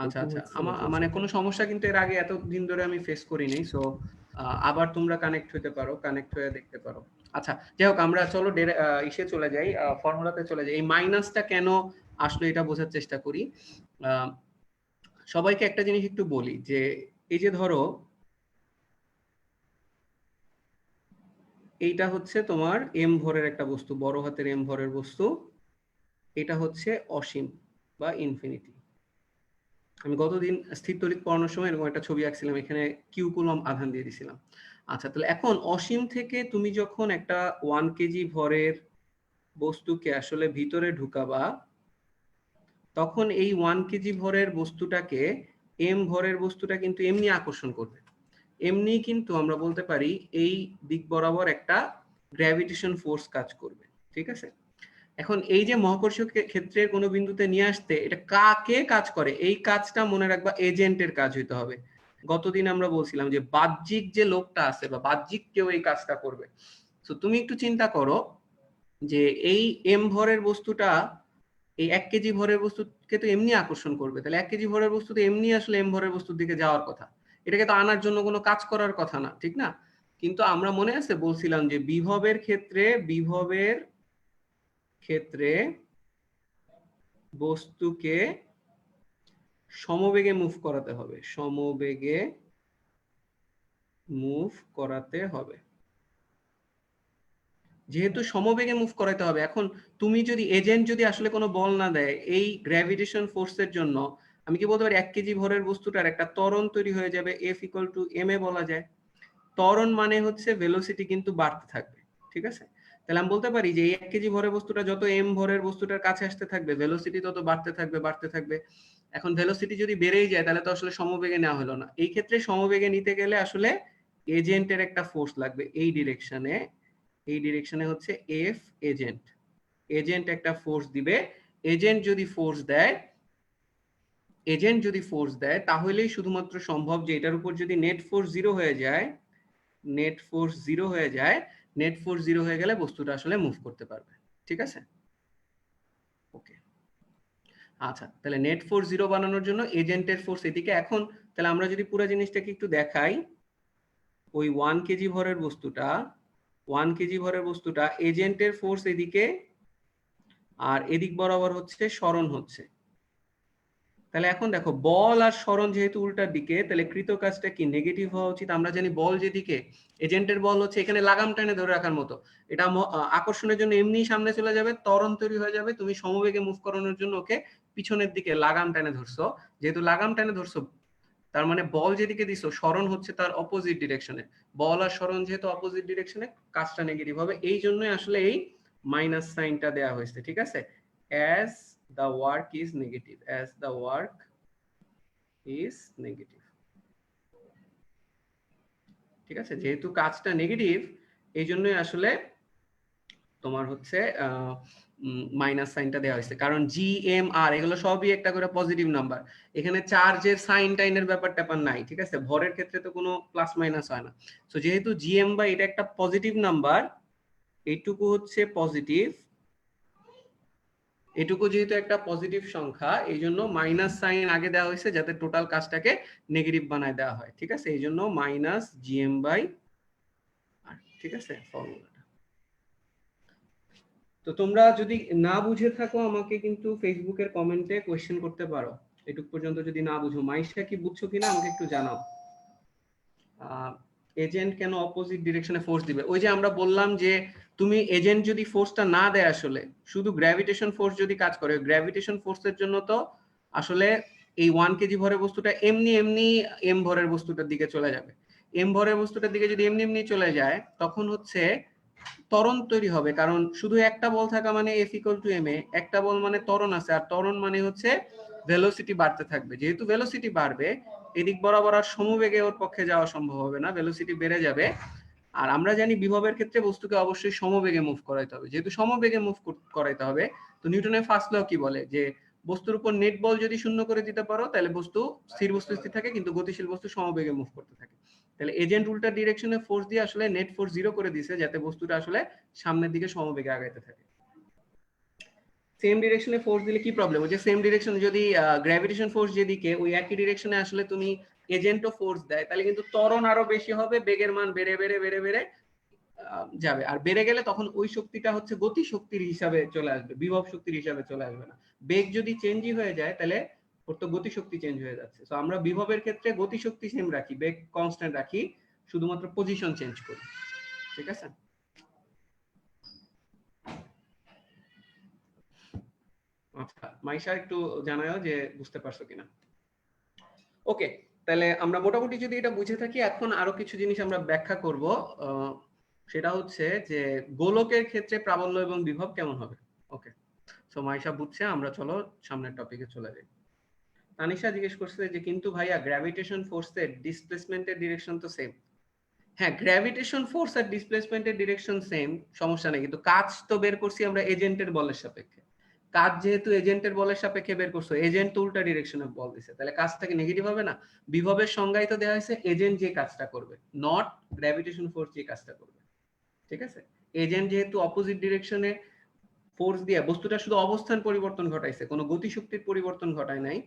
আচ্ছা এরকম আচ্ছা, হচ্ছে আমার মাঝে মানে সাথে। কোনো সমস্যা কিন্তু এর আগে এতদিন ধরে আমি ফেস করিনি। সো আবার তোমরা কানেক্ট হতে পারো, কানেক্ট হয়ে দেখতে পারো। আচ্ছা, যাই হোক, আমরা চলো ইসে চলে যাই, ফর্মুলাতে চলে যাই। এই মাইনাসটা কেন আসলে এটা বোঝার চেষ্টা করি। সবাইকে একটা জিনিস একটু বলি যে এই যে ধরো এইটা হচ্ছে তোমার এম ভরের একটা বস্তু, বড় হাতের এম ভরের বস্তু, এটা হচ্ছে অসীম বা ইনফিনিটি। আমি গতদিন স্থির তড়িৎ পড়ানোর সময় এরকম একটা ছবি আঁকছিলাম, এখানে কিউ কুলম আধান দিয়ে দিছিলাম। আচ্ছা, তাহলে এখন অসীম থেকে তুমি যখন একটা 1 কেজি ভরের বস্তুকে আসলে ভিতরে ঢুকাবা, তখন এই 1 কেজি ভরের বস্তুটাকে এম ভরের বস্তুটা কিন্তু এমনি আকর্ষণ করবে। এমনি কিন্তু আমরা বলতে পারি এই দিক বরাবর একটা গ্র্যাভিটেশন ফোর্স কাজ করবে। ঠিক আছে, এখন এই যে মহাকর্ষীয় ক্ষেত্রের কোনো বিন্দুতে নিয়ে আসতে এটা কাকে কাজ করে, এই কাজটা মনে রাখবা এজেন্টের কাজ হইতে হবে। গতদিন আমরা বলছিলাম যে বাহ্যিক যে লোকটা আছে বা বাহ্যিক কেউ এই কাজটা করবে। তো তুমি একটু চিন্তা করো যে এই এম ভরের বস্তুটা এই 1 কেজি ভরের বস্তুকে তো এমনি আকর্ষণ করবে, তাহলে 1 কেজি ভরের বস্তু তো এমনি আসলে এম ভরের বস্তুর দিকে যাওয়ার কথা, এটাকে তো আনার জন্য কোনো কাজ করার কথা না, ঠিক না? কিন্তু আমরা মনে আছে বলছিলাম যে বিভবের ক্ষেত্রে বস্তুকে সমবেগে মুভ করাতে হবে, সমবেগে মুভ করাতে হবে। যেহেতু সমবেগে মুভ করাতে হবে, এখন তুমি যদি এজেন্ট যদি আসলে কোনো বল না দেয়, এই গ্র্যাভিটেশন ফোর্সের জন্য আমি কি বলতে পারি 1 কেজি ভরের বস্তুটার একটা ত্বরণ তৈরি হয়ে যাবে F = ma বলা যায়। ত্বরণ মানে হচ্ছে ভেলোসিটি কিন্তু বাড়তে থাকবে, ঠিক আছে? তাহলে আমি বলতে পারি যে এই 1 কেজি ভরের বস্তুটা যত m ভরের বস্তুটার কাছে আসতে থাকবে ভেলোসিটি তত বাড়তে থাকবে বাড়তে থাকবে। এখন ভেলোসিটি যদি বেড়েই যায় তাহলে তো আসলে সমবেগে নেওয়া হলো না। এই ক্ষেত্রে সমবেগে নিতে গেলে আসলে এজেন্টের একটা ফোর্স লাগবে এই ডিরেকশনে। এই ডিরেকশনে হচ্ছে F এজেন্ট। এজেন্ট একটা ফোর্স দিবে। এজেন্ট যদি ফোর্স দেয় তাহলেই শুধুমাত্র সম্ভব যে এটার উপর যদি নেট ফোর্স 0 হয়ে যায়, নেট ফোর্স 0 হয়ে যায়, নেট ফোর্স 0 হয়ে গেলে বস্তুটা আসলে মুভ করতে পারবে, ঠিক আছে? ওকে, আচ্ছা, তাহলে নেট ফোর্স 0 বানানোর জন্য এজেন্টের ফোর্স এদিকে। এখন তাহলে আমরা যদি পুরো জিনিসটাকে একটু দেখাই, ওই 1 কেজি ভরের বস্তুটা এজেন্টের ফোর্স এদিকে আর এদিক বরাবর হচ্ছে সরণ হচ্ছে। তাহলে এখন দেখো বল আর সরণ যেহেতু উল্টার দিকে, তাহলে কৃত কাজটা কি নেগেটিভ হওয়া উচিত। আমরা জানি বল যেদিকে, এজেন্টের বল হচ্ছে এখানে লাগাম টানে ধরে রাখার মতো, এটা আকর্ষণের জন্য এমনি সামনে চলে যাবে, ত্বরণ তৈরি হয়ে যাবে, তুমি সমবেগে মুভ করানোর জন্য ওকে পিছনের দিকে লাগাম টানে ধরছো। যেহেতু লাগাম টানে ধরছো তার মানে বল যেদিকে দিছো সরণ হচ্ছে তার অপোজিট ডিরেকশনে। বল আর সরণ যেহেতু অপোজিট ডিরেকশনে, কাজটা নেগেটিভ হবে। এই জন্যই আসলে এই মাইনাস সাইনটা দেয়া হয়েছে, ঠিক আছে? as the work is negative, as the work is negative, ঠিক আছে? যেহেতু কাজটা নেগেটিভ এই জন্যই আসলে তোমার হচ্ছে মাইনাস সাইনটা দেওয়া হয়েছে, কারণ জি এম আর এগুলো সবই একটা করে পজিটিভ নাম্বার। এখানে চার্জের সাইন টাইনের ব্যাপার ট্যাপার নাই, ঠিক আছে? ভরের ক্ষেত্রে তো কোনো প্লাস মাইনাস হয় না। সো যেহেতু জিএম বা এটা একটা পজিটিভ নাম্বার, এইটুকু হচ্ছে পজিটিভ, এটুকু যেহেতু একটা পজিটিভ সংখ্যা এই জন্য মাইনাস সাইন আগে দেওয়া হয়েছে যাতে টোটাল কাজটাকে নেগেটিভ বানায় দেওয়া হয়, ঠিক আছে? এই জন্য মাইনাস জিএম বাই আর, ঠিক আছে ফর্মুলাটা। তো তোমরা যদি না বুঝে থাকো আমাকে কিন্তু ফেসবুকের কমেন্টে কোশ্চেন করতে পারো, এটুক পর্যন্ত যদি না বুঝো। মাইশা কি বুঝছো কিনা আমাকে একটু জানাও। এজেন্ট কেন অপোজিট ডিরেকশনে ফোর্স দিবে? ওই যে আমরা বললাম যে তুমি এজেন্ট যদি ফোর্সটা না দেয়, আসলে শুধু গ্র্যাভিটেশন ফোর্স যদি কাজ করে, গ্র্যাভিটেশন ফোর্সের জন্য তো আসলে এই 1 কেজি ভরের বস্তুটা এমনি এমনি এম ভরের বস্তুটার দিকে চলে যাবে। এম ভরের বস্তুটার দিকে যদি এমনি এমনি চলে যায় তখন হচ্ছে ত্বরণ তৈরি হবে, কারণ শুধু একটা বল থাকা মানে F = ma, একটা বল মানে ত্বরণ আছে, আর ত্বরণ মানে হচ্ছে ভেলোসিটি বাড়তে থাকবে। যেহেতু ভেলোসিটি বাড়বে এদিক বরাবর আর সমবেগে ওর পক্ষে যাওয়া সম্ভব হবে না, ভেলোসিটি বেড়ে যাবে। আর আমরা জানি বিভবের ক্ষেত্রে বস্তুকে অবশ্যই সমবেগে মুভ করাইতে হবে। যেহেতু সমবেগে মুভ করাইতে হবে, তো নিউটনের ফার্স্ট ল কি বলে যে বস্তুর উপর নেট বল যদি শূন্য করে দিতে পারো তাহলে বস্তু স্থির বস্তু স্থির থাকে, কিন্তু গতিশীল বস্তু সমবেগে মুভ করতে থাকে। তাহলে এজেন্ট উল্টা ডিরেকশনে ফোর্স দিয়ে আসলে নেট ফোর্স 0 করে দিয়েছে যাতে বস্তুটা আসলে সামনের দিকে সমবেগে আগাইতে থাকে। সেম ডিরেকশনে ফোর্স দিলে কি প্রবলেম? ওই যে সেম ডিরেকশনে যদি গ্র্যাভিটেশন ফোর্স যেদিকে, ওই একই ডিরেকশনে আসলে তুমি এজেন্টও ফোর্স দেয় তাহলে কিন্তু ত্বরণ আরো বেশি হবে, বেগের মান বেড়ে বেড়ে বেড়ে বেড়ে যাবে। আর বেড়ে গেলে তখন ওই শক্তিটা হচ্ছে গতি শক্তির হিসাবে চলে আসবে, বিভব শক্তির হিসাবে চলে আসবে না। বেগ যদি চেঞ্জই হয়ে যায় তাহলে ওর তো গতি শক্তি চেঞ্জ হয়ে যাচ্ছে। তো আমরা বিভবের ক্ষেত্রে গতি শক্তি সেম রাখি, বেগ কনস্ট্যান্ট রাখি, শুধুমাত্র পজিশন চেঞ্জ করি, ঠিক আছে? আচ্ছা মাইশা একটু জানাও যে বুঝতে পারছো কিনা। ওকে, তাহলে আমরা মোটামুটি যদি এটা বুঝে থাকি, এখন আরো কিছু জিনিস আমরা ব্যাখ্যা করব। সেটা হচ্ছে যে গোলকের ক্ষেত্রে প্রাবল্য এবং বিভব কেমন হবে। ওকে, সো মাইশা বুঝছে, আমরা চলো সামনের টপিকে চলে যাই। তানিশা জিজ্ঞেস করছে যে কিন্তু ভাইয়া গ্র্যাভিটেশন ফোর্সের ডিসপ্লেসমেন্টের ডিরেকশন তো সেম। হ্যাঁ, গ্র্যাভিটেশন ফোর্স আর ডিসপ্লেসমেন্টের ডিরেকশন সেম, সমস্যা নেই, কিন্তু কাজ তো বের করছি আমরা এজেন্টের বলের সাপেক্ষে। কাজ যেহেতু এজেন্টের বলের সাপেক্ষে বের করছো, এজেন্ট তো উল্টা ডিরেকশনে বল দিছে, তাহলে কাজটাকে নেগেটিভ হবে না? বিভবের সংজ্ঞায়িত দেওয়া হয়েছে এজেন্ট যে কাজটা করবে, নট গ্র্যাভিটেশন ফোর্স যে কাজটা করবে, ঠিক আছে? এজেন্ট যেহেতু অপোজিট ডিরেকশনে ফোর্স দিয়ে বস্তুটা শুধু অবস্থান পরিবর্তন ঘটাইছে, কোনো গতিশক্তির পরিবর্তন ঘটায় নাই,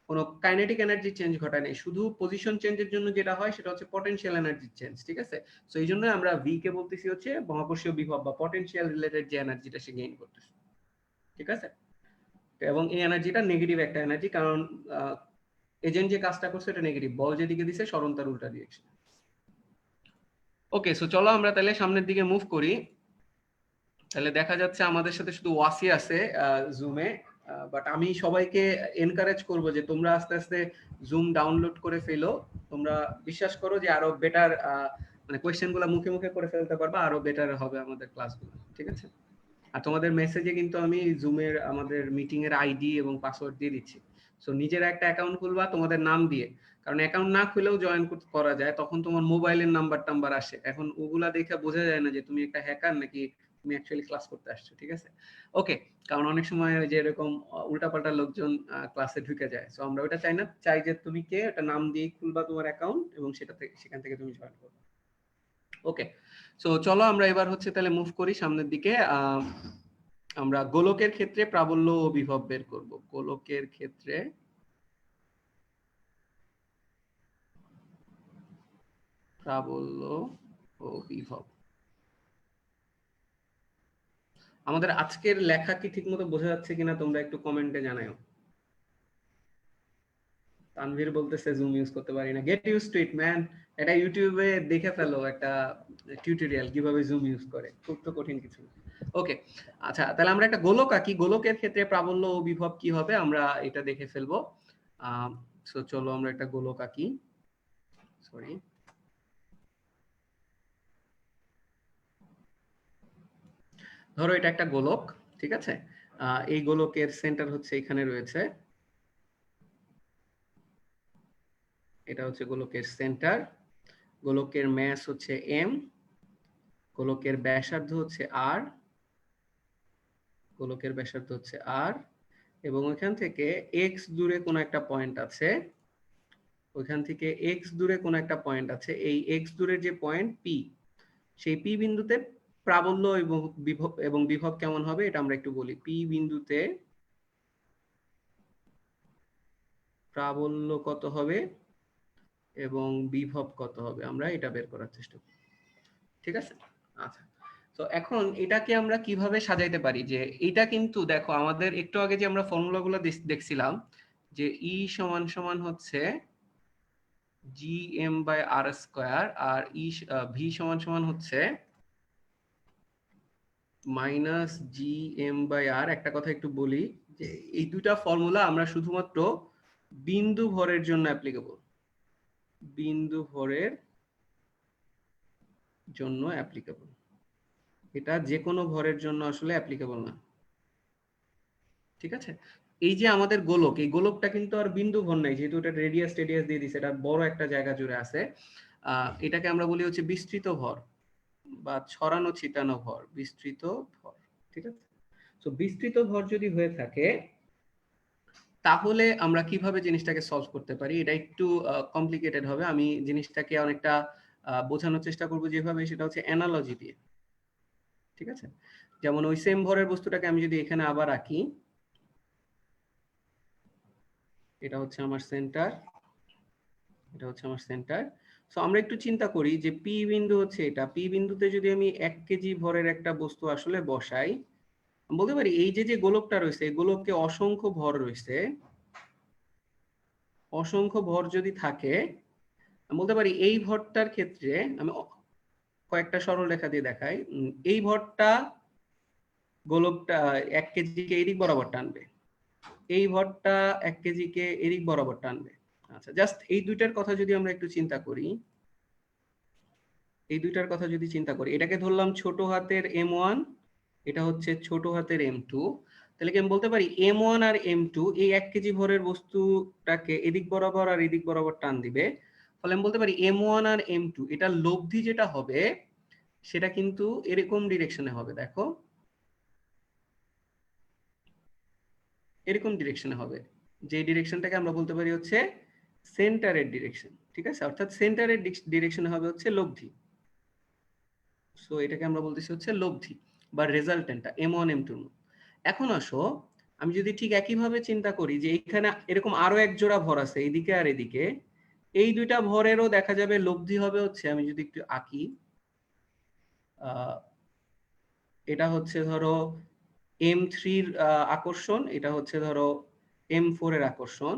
কোনো কাইনেটিক এনার্জি চেঞ্জ ঘটায় নাই, শুধু পজিশন চেঞ্জের জন্য যেটা হয় সেটা হচ্ছে পটেনশিয়াল এনার্জি চেঞ্জ, ঠিক আছে? সো এই জন্য আমরা ভি কে বলতেছি হচ্ছে মহাকর্ষীয় বিভব বা পটেনশিয়াল রিলেটেড যে এনার্জিটা সে গেইন করতেছে, ঠিক আছে? এবং এই এনার্জিটা নেগেটিভ একটা এনার্জি, কারণ এজেন্ট যে কাজটা করছে এটা নেগেটিভ, বল যেদিকে দিছে সরণ তার উল্টা ডিরেকশন। ওকে, সো চলো আমরা তাহলে সামনের দিকে মুভ করি। তাহলে দেখা যাচ্ছে আমাদের সাথে শুধু ওয়াসি আছে জুমে, বাট আমি সবাইকে এনকারেজ করব যে তোমরা আস্তে আস্তে জুম ডাউনলোড করে ফেলো। তোমরা বিশ্বাস করো যে আরো বেটার মানে কোয়েশ্চেনগুলো মুখে মুখে করে ফেলতে পারবা, আরো বেটার হবে আমাদের ক্লাসগুলো, ঠিক আছে? আর তোমাদের মেসেজে কিন্তু আমি জুমের আমাদের মিটিং এর আইডি এবং পাসওয়ার্ড দিয়ে দিচ্ছি। সো নিজের একটা অ্যাকাউন্ট খুলবা তোমাদের নাম দিয়ে, কারণ অ্যাকাউন্ট না খুলেও জয়েন করা যায়, তখন তোমার মোবাইলের নাম্বার আসে, এখন ওগুলা দেখে বোঝা যায় না যে তুমি একটা হ্যাকার নাকি তুমি অ্যাকচুয়ালি ক্লাস করতে আসছো, ঠিক আছে? ওকে, কারণ অনেক সময় যে এরকম উল্টাপাল্টা লোকজন ক্লাসে ঢুকে যায়, সো আমরা ওটা চাই না, চাই যে তুমি কে একটা নাম দিয়ে খুলবা তোমার অ্যাকাউন্ট এবং সেখান থেকে তুমি জয়েন করবে। ওকে, সো চলো আমরা এবার হচ্ছে তাহলে মুভ করি সামনের দিকে। আমরা গোলকের ক্ষেত্রে প্রাবল্য ও বিভব বের করব। গোলকের ক্ষেত্রে প্রাবল্য ও বিভব। আমাদের আজকের লেখা কি ঠিকমতো বোঝা যাচ্ছে কিনা তোমরা একটু কমেন্টে জানাও। তানভীর বলতেছে জুম ইউজ করতে পারি না। Get use to it man, এটা ইউটিউবে দেখে ফেলো একটা টিউটোরিয়াল কিভাবে জুম ইউজ করে, খুব তো কঠিন কিছু না। ওকে, আচ্ছা তাহলে আমরা একটা গোলক আঁকি, গোলকের ক্ষেত্রে প্রাবল্য ও বিভব কি হবে আমরা এটা দেখে ফেলবো। সো চলো আমরা একটা গোলক আঁকি। সরি, ধরো এটা একটা গোলক, ঠিক আছে? এই গোলকের সেন্টার হচ্ছে এখানে রয়েছে, এটা হচ্ছে গোলকের সেন্টার। গোলকের ব্যাস হচ্ছে এম, গোলকের ব্যাসার্ধ হচ্ছে আর, গোলকের ব্যাসার্ধ হচ্ছে আর, এবং ওইখান থেকে এক্স দূরে কোনো একটা পয়েন্ট আছে, ওইখান থেকে এক্স দূরে কোনো একটা পয়েন্ট আছে, এই এক্স দূরের যে পয়েন্ট পি, সেই পি বিন্দুতে প্রাবল্য এবং বিভব কেমন হবে এটা আমরা একটু বলি। পি বিন্দুতে প্রাবল্য কত হবে এবং বিভব কত হবে আমরা এটা বের করার চেষ্টা করি, ঠিক আছে? আচ্ছা, তো এখন এটাকে আমরা কিভাবে সাজাইতে পারি, যে এটা কিন্তু দেখো আমাদের একটু আগে যে আমরা ফর্মুলাগুলো দেখছিলাম যে ই সমান সমান হচ্ছে G M by R square, আর ভি সমান সমান হচ্ছে minus G M by R. একটা কথা একটু বলি যে এই দুটা ফর্মুলা আমরা শুধুমাত্র বিন্দু ভরের জন্য অ্যাপ্লিকেবল, বিন্দু ভরের জন্য অ্যাপ্লিকেবল, এটা যে কোনো ভরের জন্য আসলে অ্যাপ্লিকেবল না, ঠিক আছে? এই যে আমাদের গোলক, এই গোলকটা কিন্তু আর বিন্দু ভর নাই, যেহেতু এটা রেডিয়াস টেডিয়াস দিয়ে দিছে, এটা বড় একটা জায়গা জুড়ে আছে। এটাকে আমরা বলি হচ্ছে বিস্তৃত ভর বা ছড়ানো ছিটানো ভর, বিস্তৃত ভর, ঠিক আছে? তো বিস্তৃত ভর যদি হয়ে থাকে তাহলে আমরা কিভাবে জিনিসটাকে সলভ করতে পারি, এটা একটু কমপ্লিকেটেড হবে। আমি জিনিসটাকে অনেকটা বোঝানোর চেষ্টা করব যেভাবে, সেটা হচ্ছে অ্যানালজি দিয়ে, ঠিক আছে? যেমন ওই সেম ভরের বস্তুটাকে আমি যদি এখানে আবার আঁকি, এটা হচ্ছে আমার সেন্টার, এটা হচ্ছে আমার সেন্টার। সো আমরা একটু চিন্তা করি যে পি বিন্দু হচ্ছে এটা, পি বিন্দুতে যদি আমি 1 কেজি ভরের একটা বস্তু আসলে বসাই, বলতে পারি এই যে যে গোলকটা রয়েছে এই গোলকে অসংখ্য ভর রয়েছে, অসংখ্য ভর যদি থাকে আমি বলতে পারি এই ভরটার ক্ষেত্রে আমি কয়েকটা সরল রেখা দিয়ে দেখাই, এই ভরটা গোলকটা 1 কেজিকে এদিক বরাবর টানবে, এই ভরটা 1 কেজিকে এদিক বরাবর টানবে। আচ্ছা, জাস্ট এই দুইটার কথা যদি আমরা একটু চিন্তা করি, এই দুইটার কথা যদি চিন্তা করি, এটাকে ধরলাম ছোট হাতের M1, এটা হচ্ছে ছোট হাতের M2, তাহলে কি আমি বলতে পারি M1 আর M2 এই 1 কেজি ভরের বস্তুটাকে এদিক বরাবর আর এদিক বরাবর টান দিবে, ফলে আমি বলতে পারি M1 আর M2 এটা লব্ধি যেটা হবে সেটা কিন্তু এরকম ডিরেকশনে হবে, দেখো এরকম ডিরেকশনে হবে, যে ডিরেকশনটাকে আমরা বলতে পারি হচ্ছে সেন্টারের ডিরেকশন, ঠিক আছে? অর্থাৎ সেন্টারের ডিরেকশনে হবে হচ্ছে লব্ধি। সো এটাকে আমরা বলতেছি হচ্ছে লব্ধি বা রেজাল্টেন্টটা M1 M2। এখন আসো আমি যদি ঠিক একইভাবে চিন্তা করি যে এখানে এরকম আরো এক জোড়া ভর আছে এইদিকে আর এদিকে, এই দুইটা ভরেরও দেখা যাবে লব্ধি হবে হচ্ছে, আমি যদি একটু আঁকি, এটা হচ্ছে ধরো M3 আকর্ষণ, এটা হচ্ছে ধরো M4 এর আকর্ষণ,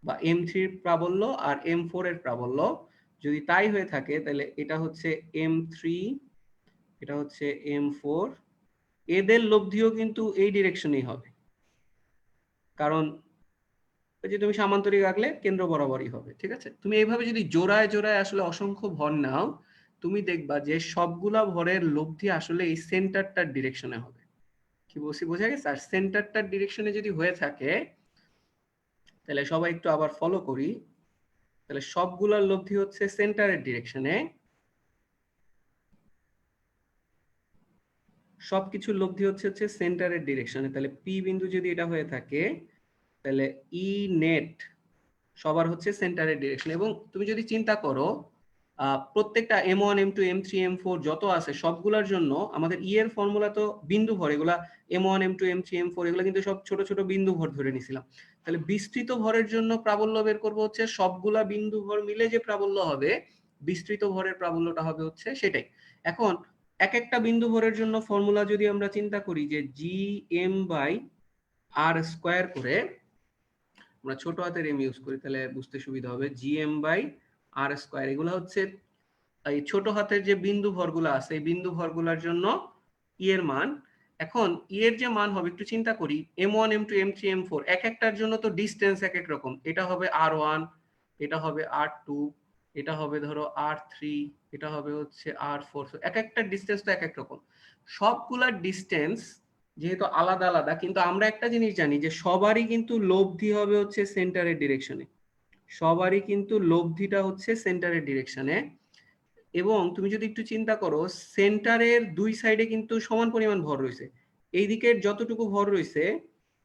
বা M3 এর প্রাবল্য আর M4 এর প্রাবল্য যদি তাই হয়ে থাকে, তাহলে এটা হচ্ছে M3, এটা হচ্ছে M4, এদের লব্ধিও কিন্তু এই ডিরেকশনেই হবে, কারণ ওই যে তুমি সামান্তরিক আঁকলে কেন্দ্র বরাবরই হবে, ঠিক আছে। তুমি এইভাবে যদি জোড়ায় জোড়ায় আসলে অসংখ্য ভর নাও, তুমি দেখবা যে সবগুলা ভরের লব্ধি আসলে এই সেন্টারটার ডিরেকশনে হবে। কি বলছি বোঝা গেছে? আর সেন্টারটার ডিরেকশনে যদি হয়ে থাকে, তাহলে সবাই একটু আবার ফলো করি, তাহলে সবগুলার লব্ধি হচ্ছে সেন্টারের ডিরেকশনে, সবকিছুর লব্ধি হচ্ছে সেন্টারের ডিরেকশনে। তাহলে পি বিন্দু যদি এটা হয়ে থাকে, তাহলে ই নেট সবার হচ্ছে সেন্টারের ডিরেকশন। এবং তুমি যদি চিন্তা করো প্রত্যেকটা M1 M2 M3 M4 যত আছে সবগুলোর জন্য আমাদের ই এর ফর্মুলা তো বিন্দু ভর, এগুলা M1 M2 M3 M4 এগুলো কিন্তু সব ছোট ছোট বিন্দু ভর ধরে নিছিলাম। তাহলে বিস্তৃত ভরের জন্য প্রাবল্য বের করব হচ্ছে সবগুলা বিন্দু ভর মিলে যে প্রাবল্য হবে, বিস্তৃত ভরের প্রাবল্যটা হবে হচ্ছে সেটাই। এখন এক একটা বিন্দু ভরের জন্য ফর্মুলা যদি আমরা চিন্তা করি যে GM/r² করে আমরা ছোট হাতের এম ইউজ করি, তাহলে বুঝতে সুবিধা হবে। GM/r², এগুলো হচ্ছে এই ছোট হাতের যে বিন্দু ভরগুলো আছে এই বিন্দু ভরগুলোর জন্য ই এর মান। এখন ই এর যে মান হবে একটু চিন্তা করি, M1 M2 M3 M4 এক একটার জন্য তো ডিসটেন্স এক এক রকম। এটা হবে R1, এটা হবে R2, এটা হবে ধরো R3, এটা হবে হচ্ছে R4। এক একটা ডিসটেন্স তো এক এক রকম। সবগুলার ডিসটেন্স যেহেতু আলাদা আলাদা, কিন্তু আমরা একটা জিনিস জানি যে সবারই কিন্তু লব্ধি হবে হচ্ছে সেন্টারের ডিরেকশনে, সবারই কিন্তু লব্ধিটা হচ্ছে সেন্টারের ডিরেকশনে। এবং তুমি যদি একটু চিন্তা করো, সেন্টারের দুই সাইডে কিন্তু সমান পরিমাণ ভর রয়েছে, এই দিকের যতটুকু ভর রয়েছে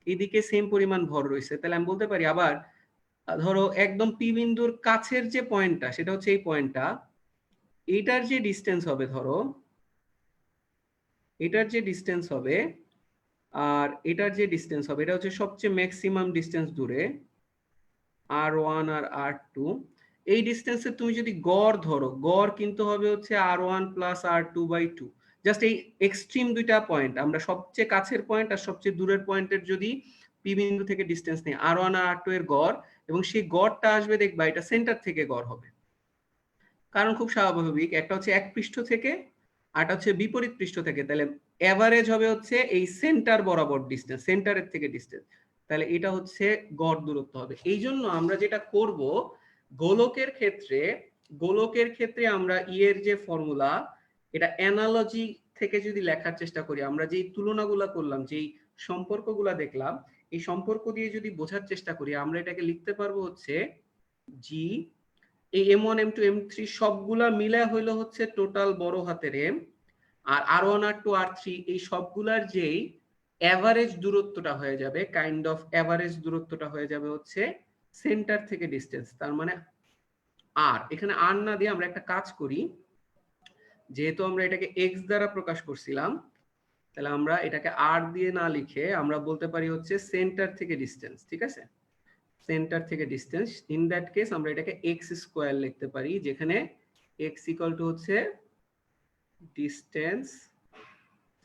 এইদিকে সেম পরিমাণ ভর রয়েছে। তাহলে আমি বলতে পারি আবার, ধরো একদম পি বিন্দুর কাছের যে পয়েন্টটা সেটা হচ্ছে এই পয়েন্টটা, এইটার যে ডিস্টেন্স হবে, ধরো এটার যে ডিস্টেন্স হবে আর এটার যে ডিস্টেন্স হবে, এটা হচ্ছে সবচেয়ে ম্যাক্সিমাম ডিস্টেন্স দূরে, R1 আর R2। এই ডিস্টেন্সে তুমি যদি গড় ধরো, গড় কিন্তু হবে হচ্ছে R1 প্লাস R2/2। জাস্ট এই এক্সট্রিম দুইটা পয়েন্ট, আমরা সবচেয়ে কাছের পয়েন্ট আর সবচেয়ে দূরের পয়েন্টের যদি পি বিন্দু থেকে ডিস্টেন্স নেই, R1 আর R2 এর গড়, এবং সেই গড়টা আসবে দেখবা এটা সেন্টার থেকে গড় হবে। কারণ খুব স্বাভাবিক, একটা হচ্ছে এক পৃষ্ঠ থেকে আরটা হচ্ছে বিপরীত পৃষ্ঠ থেকে, তাহলে এভারেজ হবে হচ্ছে এই সেন্টার বরাবর ডিস্টেন্স, সেন্টারের থেকে ডিস্টেন্স, তাহলে এটা হচ্ছে গড় দূরত্ব হবে। এই জন্য আমরা যেটা করব গোলকের ক্ষেত্রে, গোলকের ক্ষেত্রে আমরা ই এর যে ফর্মুলা, এটা অ্যানালজি থেকে যদি লেখার চেষ্টা করি, আমরা যেই তুলনাগুলো করলাম, যেই সম্পর্কগুলো দেখলাম, এই সম্পর্ক দিয়ে যদি বোঝার চেষ্টা করি, আমরা এটাকে লিখতে পারবো হচ্ছে জি, এই M1 M2 M3 সবগুলা মিলে হইলো হচ্ছে টোটাল বড় হাতের এম, আর R1 R2 R3 এই সবগুলার যেই এভারেজ দূরত্বটা হয়ে যাবে, কাইন্ড অফ এভারেজ দূরত্বটা হয়ে যাবে হচ্ছে সেন্টার থেকে ডিস্টেন্স, তার মানে আর এখানে আর না দিয়ে আমরা একটা কাজ করি, যেহেতু আমরা এটাকে এক্স দ্বারা প্রকাশ করছিলাম, তাহলে আমরা এটাকে আর দিয়ে না লিখে আমরা বলতে পারি হচ্ছে সেন্টার থেকে ডিস্টেন্স, ঠিক আছে, সেন্টার থেকে ডিস্টেন্স। ইন দ্যাট কেস আমরা এটাকে x² লিখতে পারি, যেখানে x ইকুয়াল টু হচ্ছে ডিস্টেন্স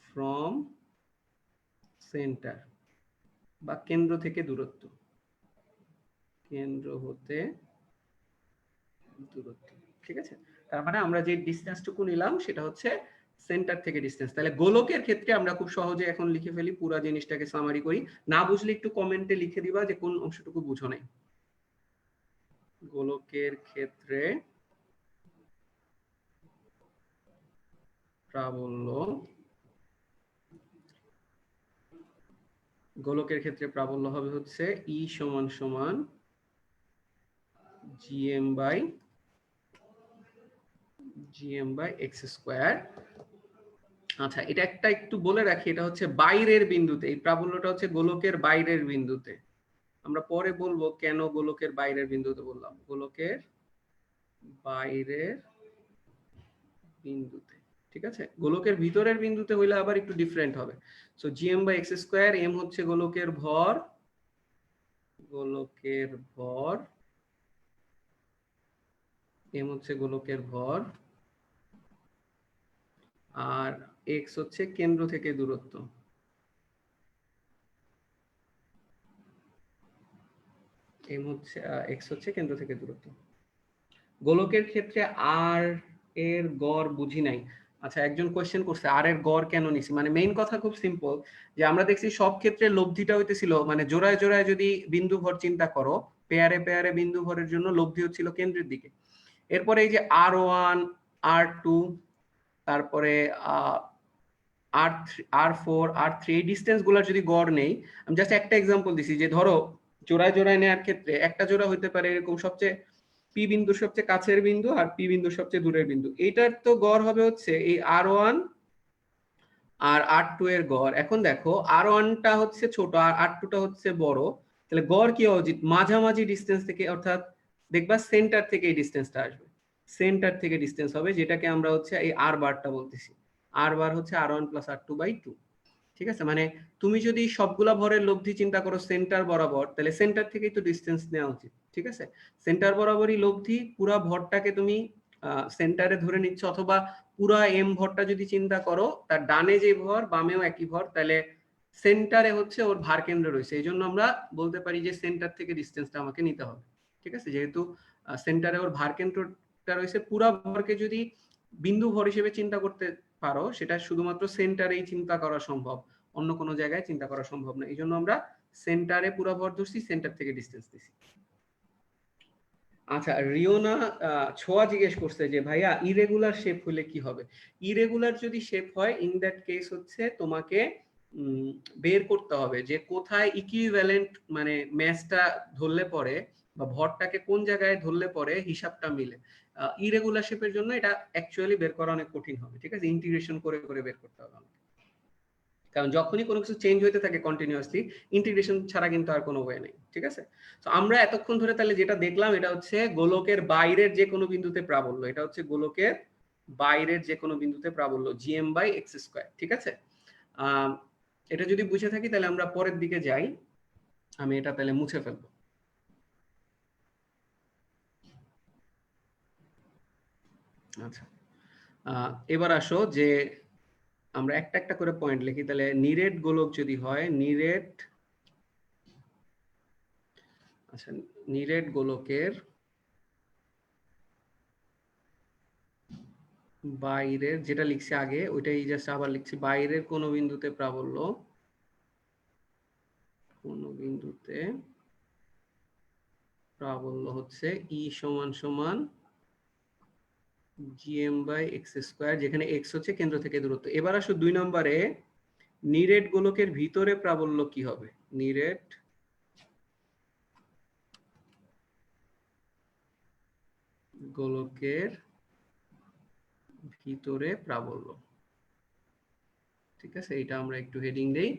ফ্রম সেন্টার, বা কেন্দ্র থেকে দূরত্ব, কেন্দ্র হতে দূরত্ব, ঠিক আছে। তার মানে আমরা যে ডিসটেন্সটুকু নিলাম সেটা হচ্ছে সেন্টার থেকে ডিস্টেন্স। তাহলে গোলকের ক্ষেত্রে আমরা খুব সহজে এখন লিখে ফেলি, পুরো জিনিসটাকে সামারি করি। না বুঝলে একটু কমেন্টে লিখে দিবা যে কোন অংশটুকু বুঝো নাই। গোলকের ক্ষেত্রে প্রাবল্য, গোলকের ক্ষেত্রে প্রাবল্য হবে হচ্ছে E সমান সমান GM/x²। আচ্ছা, এটা একটা একটু বলে রাখি, এটা হচ্ছে বাইরের বিন্দুতে, এই প্রাবল্যটা হচ্ছে গোলকের বাইরের বিন্দুতে। আমরা পরে বলবো কেন গোলকের বাইরের বিন্দুতে বললাম, গোলকের বাইরের বিন্দুতে, ঠিক আছে। গোলকের ভিতরের বিন্দুতে হইলে আবার একটু ডিফারেন্ট হবে। সো GM/x², m হচ্ছে গোলকের ভর, গোলকের ভর, m হচ্ছে গোলকের ভর, আর x হচ্ছে কেন্দ্র থেকে দূরত্ব। x হচ্ছে কেন্দ্র থেকে দূরত্ব। গোলকের ক্ষেত্রে আর এর গড় বুঝি নাই, আচ্ছা, একজন কোয়েশ্চেন করছে আর এর গড় কেন নিছি, মানে মেইন কথা খুব সিম্পল, যে আমরা দেখছি সব ক্ষেত্রে লব্ধিটা হইতেছিল মানে জোড়ায় জোড়ায় যদি বিন্দু ভর চিন্তা করো, পেয়ারে পেয়ারে বিন্দু ভরের জন্য লব্ধি হচ্ছিল কেন্দ্রের দিকে। এরপরে এই যে R1 R2 তারপরে R4 R3 এই ডিস্টেন্স গুলার যদি গড় নেই, আমি জাস্ট একটা এক্সাম্পল দিছি যে ধরো জোড়ায় জোড়ায় নেওয়ার ক্ষেত্রে একটা জোড়া হইতে পারে এরকম সবচেয়ে পি বিন্দুর সবচেয়ে কাছের বিন্দু আর পি বিন্দুর সবচেয়ে দূরের বিন্দু, এইটার তো গড় হবে হচ্ছে এই R1 আর R2 এর গড়। এখন দেখো R1 টা হচ্ছে ছোট আর R2 টা হচ্ছে বড়, তাহলে গড় কি হওয়া উচিত মাঝামাঝি ডিস্টেন্স থেকে, অর্থাৎ দেখবা সেন্টার থেকে এই ডিস্টেন্সটা আসবে, সেন্টার থেকে ডিস্টেন্স হবে, যেটাকে আমরা হচ্ছে এই আর বারটা বলতেছি। আর বার হচ্ছে R1 প্লাস R2/2। ঠিক আছে, মানে তুমি যদি সবগুলা ভরের লব্ধি চিন্তা করো সেন্টার বরাবর, তাহলে সেন্টার থেকেই তো ডিস্টেন্স নেওয়া উচিত। ঠিক আছে, সেন্টার বরাবরই লব্ধি, পুরা ভরটাকে তুমি সেন্টারে ধরে নিচ্ছ, অথবা পুরা এম ভরটা যদি চিন্তা করো তার ডানে যে ভর বামেও একই ভর, তাহলে সেন্টারে হচ্ছে ওর ভার কেন্দ্র রয়েছে, এই জন্য আমরা বলতে পারি যে সেন্টার থেকে ডিস্টেন্সটা আমাকে নিতে হবে। ঠিক আছে, যেহেতু সেন্টারে ওর ভার কেন্দ্রটা রয়েছে, পুরা ভরকে যদি বিন্দু ভর হিসেবে চিন্তা করতে পারো, সেটা শুধুমাত্র সেন্টারেই চিন্তা করা সম্ভব, অন্য কোনো জায়গায় চিন্তা করা সম্ভব না, এই জন্য আমরা সেন্টারে পুরা ভর ধরছি, সেন্টার থেকে ডিস্টেন্স দিছি। আচ্ছা, রিওনা ছোঁয়া জিজ্ঞেস করছে যে ভাইয়া ইরেগুলার শেপ হলে কি হবে। ইরেগুলার যদি শেপ হয়, ইন দ্যাট কেস হচ্ছে তোমাকে বের করতে হবে যে কোথায় ইকুইভ্যালেন্ট মানে ম্যাচটা ধরলে পরে বা ভরটাকে কোন জায়গায় ধরলে পরে হিসাবটা মিলে। ইরেগুলার শেপের জন্য এটা অ্যাকচুয়ালি বের করা অনেক কঠিন হবে। ঠিক আছে, ইন্টিগ্রেশন করে করে বের করতে হবে আমাকে, কারণ যখনই কোনো কিছু চেঞ্জ হইতে থাকে কন্টিনিউয়াসলি, ইন্টিগ্রেশন ছাড়া কিন্তু আর কোনো ওয়ে নেই। ঠিক আছে, তো আমরা এতক্ষণ ধরে তাহলে যেটা দেখলাম, এটা হচ্ছে গোলকের বাইরের যে কোনো বিন্দুতে প্রাবল্য, এটা হচ্ছে গোলকের বাইরের যে কোনো বিন্দুতে প্রাবল্য gm/x²। ঠিক আছে, এটা যদি বুঝে থাকি তাহলে আমরা পরের দিকে যাই, আমি এটা তাহলে মুছে ফেলবো। আচ্ছা, এবার আসো যে আমরা একটা একটা করে পয়েন্ট লিখি। তাহলে নিরেট গোলক যদি হয়, নিরেট, আচ্ছা নিরেট গোলকের বাইরের, যেটা লিখছি আগে ওইটাই জাস্ট আবার লিখছি, বাইরের কোনো বিন্দুতে প্রাবল্য, কোনো বিন্দুতে প্রাবল্য হচ্ছে ই সমান সমান gm/x², যেখানে x হচ্ছে কেন্দ্র থেকে দূরত্ব। এবার আসো 2 নম্বরে, নিরেট গোলকের ভিতরে প্রাবল্য কি হবে। নিরেট গোলকের ভিতরে প্রাবল্য। ঠিক আছে, এটা আমরা একটু হেডিং দেই,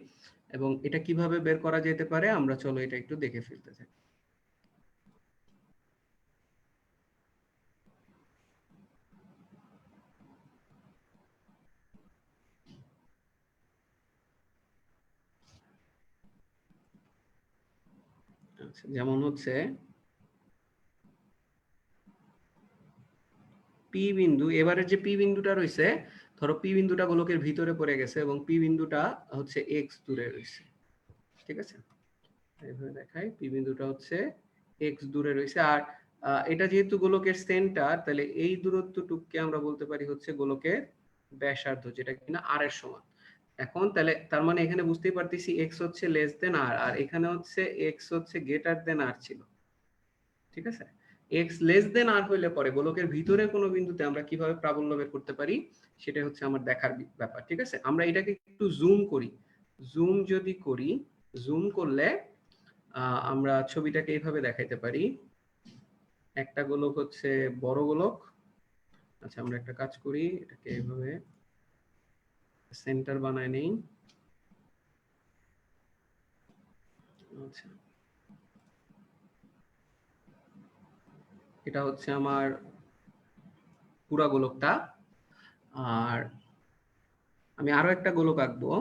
এবং এটা কিভাবে বের করা যেতে পারে আমরা চলো এটা একটু দেখে ফেলতে চাই। আচ্ছা, যেমন হচ্ছে পি বিন্দু, এবারে যে পি বিন্দুটা রয়েছে, ধরো পি বিন্দুটা গোলকের ভিতরে পড়ে গেছে এবং পি বিন্দুটা হচ্ছে এক্স দূরে রয়েছে। ঠিক আছে, এইভাবে দেখাই, পি বিন্দুটা হচ্ছে এক্স দূরে রয়েছে, আর এটা যেহেতু গোলকের সেন্টার, তাহলে এই দূরত্বটুকুকে আমরা বলতে পারি হচ্ছে গোলকের ব্যাসার্ধ, যেটা কিনা আর এর সমান। এখন তাহলে তার মানে এখানে বুঝতেই পারতেছি এক্স হচ্ছে লেস দেন আর, আর এখানে হচ্ছে এক্স হচ্ছে গ্রেটার দেন আর ছিল। ঠিক আছে, এক্স লেস দেন আর হইলে পরে গোলকের ভিতরে কোনো বিন্দুতে আমরা কিভাবে প্রাবল্য বের করতে পারি, সেটা হচ্ছে আমার দেখার ব্যাপার। ঠিক আছে, আমরা এটাকে একটু জুম করি, জুম যদি করি, জুম করলে আমরা ছবিটাকে এইভাবে দেখাইতে পারি। একটা গোলক হচ্ছে বড় গোলক। আচ্ছা, আমরা একটা কাজ করি, এটাকে এইভাবে সেন্টার বানায় নেই। আচ্ছা, এটা হচ্ছে আমার পুরা গোলকটা, আর আমি আরো একটা গোলক আঁকবো,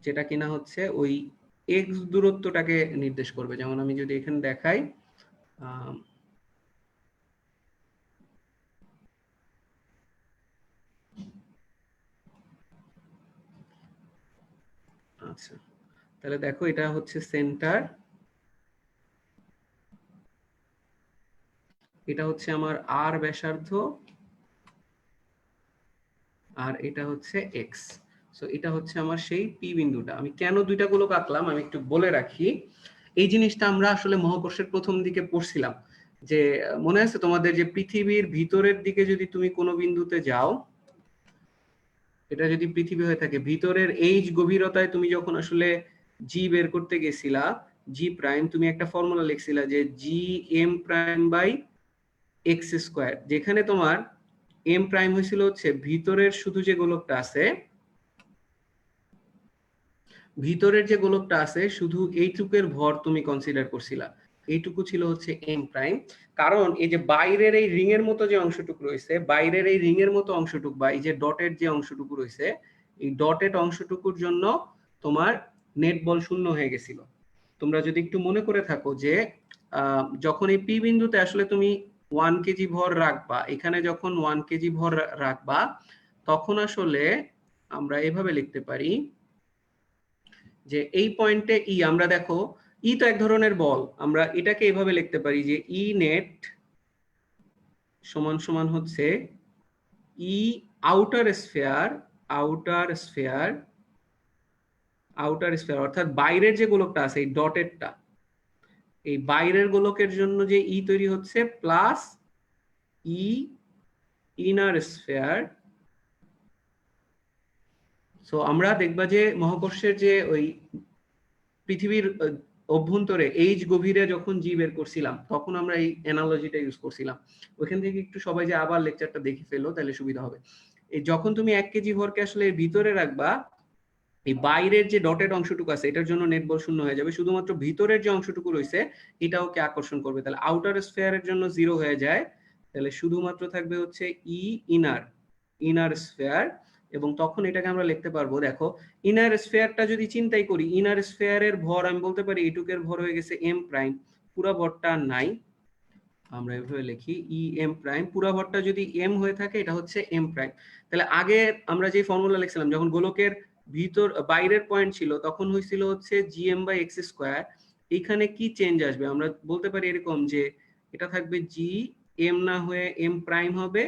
যেটা কিনা হচ্ছে ওই এক্স দূরত্বটাকে নির্দেশ করবে। যেমন আমি যদি এখানে দেখাই, আচ্ছা তাহলে দেখো এটা হচ্ছে সেন্টার, এটা হচ্ছে আমার আর ব্যাসার্ধ, আর এটা হচ্ছে এক্স। সো এটা হচ্ছে আমার সেই পি বিন্দুটা। আমি কেন দুইটা গোলক আঁকলাম আমি একটু বলে রাখি। এই জিনিসটা আমরা আসলে মহাকর্ষের প্রথম দিকে পড়ছিলাম, যে মনে আছে তোমাদের যে পৃথিবীর ভিতরের দিকে যদি তুমি কোনো বিন্দুতে যাও, এটা যদি পৃথিবী হয়ে থাকে, ভিতরের এইচ গভীরতায় তুমি যখন আসলে জি বের করতে গেছিলা, জি প্রাইম, তুমি একটা ফর্মুলা লিখছিলা যে G M prime by x square, যেখানে তোমার এম প্রাইম হয়েছিল হচ্ছে ভিতরের শুধু যে গোলকটা আছে, ভিতরের যে গোলকটা আছে শুধু এইটুকের ভর তুমি কনসিডার করছিলা, এইটুকু ছিল হচ্ছে এম প্রাইম। কারণ এই যে বাইরের এই রিং এর মতো যে অংশটুকু রয়েছে, বাইরের এই রিং এর মতো অংশটুকু বা এই যে ডটের যে অংশটুকু রয়েছে, এই ডটেড অংশটুকুর জন্য তোমার নেট বল শূন্য হয়ে গেছিল। তোমরা যদি একটু মনে করে থাকো যে যখন এই পি বিন্দুতে আসলে তুমি 1 কেজি ভর রাখবা, এখানে যখন 1 কেজি ভর রাখবা, তখন আসলে আমরা এভাবে লিখতে পারি যে এই পয়েন্টে ই, আমরা দেখো ই তো এক ধরনের বল, আমরা এটাকে এভাবে লিখতে পারি যে ই নেট সমান সমান হচ্ছে E outer sphere, outer sphere, outer sphere অর্থাৎ বাইরের যে গোলকটা আছে এই ডটেডটা, এই বাইরের গোলকের জন্য যে ই তৈরি হচ্ছে plus E inner sphere. So আমরা দেখবা যে মহাকর্ষের যে ওই পৃথিবীর অভ্যন্তরে এইচ গভীরে যখন জি বের করছিলাম, তখন আমরা এই অ্যানালজিটা ইউজ করছিলাম। ওইখান থেকে একটু সবাই যে আবার লেকচারটা দেখে ফেলো, তাহলে সুবিধা হবে। এই যখন তুমি 1 কেজি ভরকে আসলে ভিতরে রাখবা, এই বাইরের যে ডটেড অংশটুকু আছে এটার জন্য নেট বল শূন্য হয়ে যাবে, শুধুমাত্র ভিতরের যে অংশটুকু রয়েছে এটা ওকে আকর্ষণ করবে। তাহলে আউটার স্ফিয়ারের জন্য 0 হয়ে যায়, তাহলে শুধুমাত্র থাকবে হচ্ছে ই ইনার, ইনার স্ফিয়ার। এবং তখন এটাকে আমরা লিখতে পারবো, দেখো ইনার স্ফিয়ারটা যদি চিন্তাই করি, ইনার স্ফিয়ারের ভর আমি বলতে পারি এইটুকের ভর হয়ে গেছে এম প্রাইম, পুরো ভরটা নাই, আমরা এভাবে লিখি ই এম প্রাইম, পুরো ভরটা যদি এম হয়ে থাকে এটা হচ্ছে এম প্রাইম। তাহলে আগে আমরা যে ফর্মুলা লিখছিলাম যখন গোলকের ভিতর বাইরের পয়েন্ট ছিল তখন হয়েছিল হচ্ছে জিএম বাই এক্স স্কোয়ার, এখানে কি চেঞ্জ আসবে আমরা বলতে পারি এরকম যে এটা থাকবে জি এম না হয়ে এম প্রাইম হবে,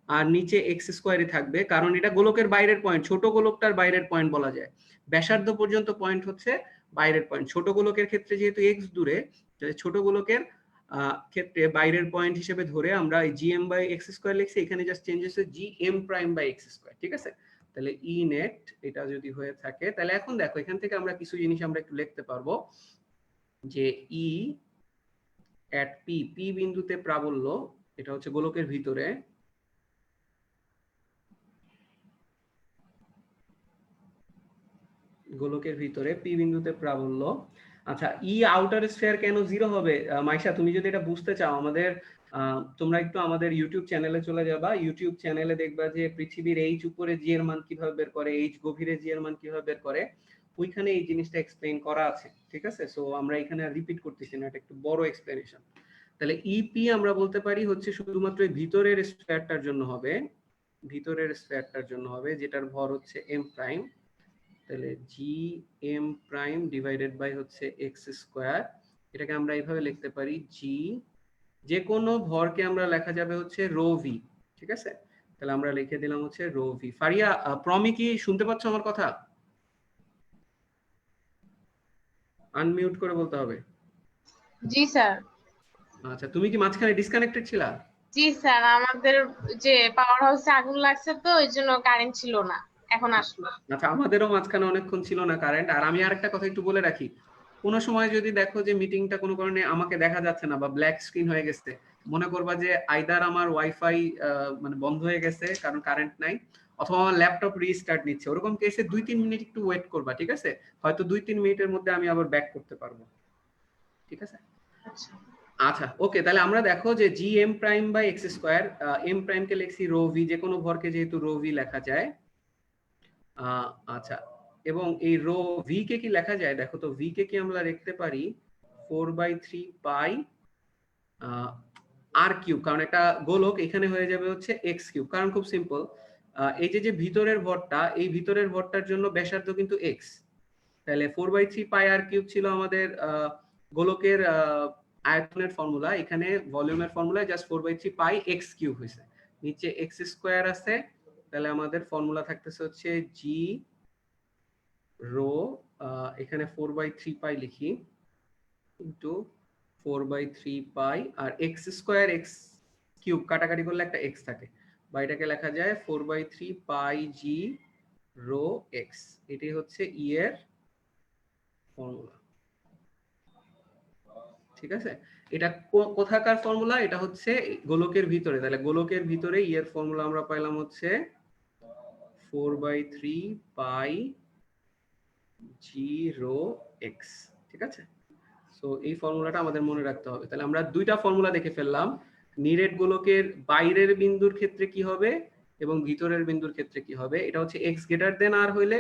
আর নিচে এক্স স্কোয়ারই থাকবে, কারণ এটা গোলকের বাইরের পয়েন্ট, ছোট গোলকটার বাইরের পয়েন্ট বলা যায়, ব্যাসার্ধ পর্যন্ত পয়েন্ট হচ্ছে বাইরের পয়েন্ট। ছোট গোলকের ক্ষেত্রে যেহেতু এক্স দূরে, ছোট গোলকের ক্ষেত্রে বাইরের পয়েন্ট হিসেবে ধরে আমরা জিএম বাই এক্স স্কোয়ার লিখছি, এখানে জাস্ট চেঞ্জ হচ্ছে G M prime by x square. ঠিক আছে, তাহলে ই নেট এটা যদি হয়ে থাকে, তাহলে এখন দেখো এখান থেকে আমরা কিছু জিনিস আমরা একটু লিখতে পারবো যে ই এট পি, পি বিন্দুতে প্রাবল্য, এটা হচ্ছে গোলকের ভিতরে, গোলকের ভিতরে পি বিন্দুতে প্রাবল্য। আচ্ছা, ই আউটার স্ফিয়ার কেন 0 হবে? মাইশা তুমি যদি এটা বুঝতে চাও, আমাদের তোমরা একটু আমাদের ইউটিউব চ্যানেলে চলে যাবা, ইউটিউব চ্যানেলে দেখবা যে পৃথিবীর এইচ উপরে জি এর মান কিভাবে বের করে, এইচ গভীরে জি এর মান কিভাবে বের করে, ওইখানে এই জিনিসটা এক্সপ্লেইন করা আছে। ঠিক আছে, সো আমরা এখানে রিপিট করতেছি না, এটা একটু বড় এক্সপ্লেনেশন। তাহলে ইপি আমরা বলতে পারি হচ্ছে শুধুমাত্র ভিতরের স্ফিয়ারটার জন্য হবে, ভিতরের স্ফিয়ারটার জন্য হবে যেটার ভর হচ্ছে এম প্রাইম, তাহলে G M prime divided by হচ্ছে এক্স স্কোয়ার। এটাকে আমরা এইভাবে লিখতে পারি জি, যে কোনো ভরকে আমরা লেখা যাবে হচ্ছে রো ভি। ঠিক আছে, তাহলে আমরা লিখে দিলাম হচ্ছে রো ভি। ফারিয়া, প্রমি কি শুনতে পাচ্ছ আমার কথা? আনমিউট করে বলতে হবে। জি স্যার। আচ্ছা, তুমি কি মাঝখানে ডিসকানেক্টেড ছিলা? জি স্যার, আমাদের যে পাওয়ার হাউসে আগুন লাগছে তো ওই জন্য কারেন্ট ছিল না, এখন আসলো। আচ্ছা, আমাদেরও মাঝখানে অনেকক্ষণ ছিল না কারেন্ট। আর আমি আরেকটা কথা একটু বলে রাখি, কোনো সময় যদি দেখো যে মিটিংটা কোনো কারণে আমাকে দেখা যাচ্ছে না বা ব্ল্যাক স্ক্রিন হয়ে গেছে, মনে করবা যে আইদার আমার ওয়াইফাই মানে বন্ধ হয়ে গেছে কারণ কারেন্ট নাই, অথবা আমার ল্যাপটপ রিস্টার্ট নিচ্ছে, ওরকম কেসে 2-3 মিনিট একটু ওয়েট করবা। ঠিক আছে, হয়তো 2-3 মিনিটের মধ্যে আমি আবার ব্যাক করতে পারবো। ঠিক আছে, আচ্ছা ওকে। তাহলে আমরা দেখো যে G M prime by x square, M prime কে লিখছি রো ভি, যে কোনো ভরকে যেহেতু রো ভি লেখা যায়। আচ্ছা, এবং এই রো ভি কে কি লেখা যায় দেখো তো, ভি কে কি আমরা লিখতে পারি 4/3 পাই আর কিউব, কারণ একটা গোলক এখানে হয়ে যাবে হচ্ছে এক্স কিউব, কারণ খুব সিম্পল, এই যে যে ভিতরের ভরটা, এই ভিতরের ভরটার জন্য ব্যাসার্ধ কিন্তু এক্স, তাহলে 4/3 পাই আর কিউব ছিল আমাদের গোলকের আয়তনের ফর্মুলা, এখানে ভলিউমের ফর্মুলা জাস্ট 4/3 পাই এক্স কিউব হয়েছে, নিচে এক্স স্কোয়ার আছে তাহলে আমাদের ফর্মুলা থাকতেছে হচ্ছে জি রো, এখানে 4/3 পাই লিখি, ইন্টু 4/3 পাই, আর এক্স স্কোয়ার এক্স কিউব কাটাকাটি করলে একটা এক্স থাকে, বা এটাকে লেখা যায় 4/3 পাই জি রো এক্স। এটাই হচ্ছে ই এর ফর্মুলা। ঠিক আছে, এটা কোথাকার ফর্মুলা? এটা হচ্ছে গোলকের ভিতরে। তাহলে গোলকের ভিতরে ই এর ফর্মুলা আমরা পাইলাম হচ্ছে 4/3 পাই জি রো এক্স। ঠিক আছে, সো এই ফর্মুলাটা আমাদের মনে রাখতে হবে। তাহলে আমরা দুইটা ফর্মুলা দেখে ফেললাম, নিরেট গোলকের বাইরের বিন্দুর ক্ষেত্রে কি হবে এবং ভিতরের বিন্দুর ক্ষেত্রে কি হবে। এটা হচ্ছে এক্স গ্রেটার দেন আর হইলে,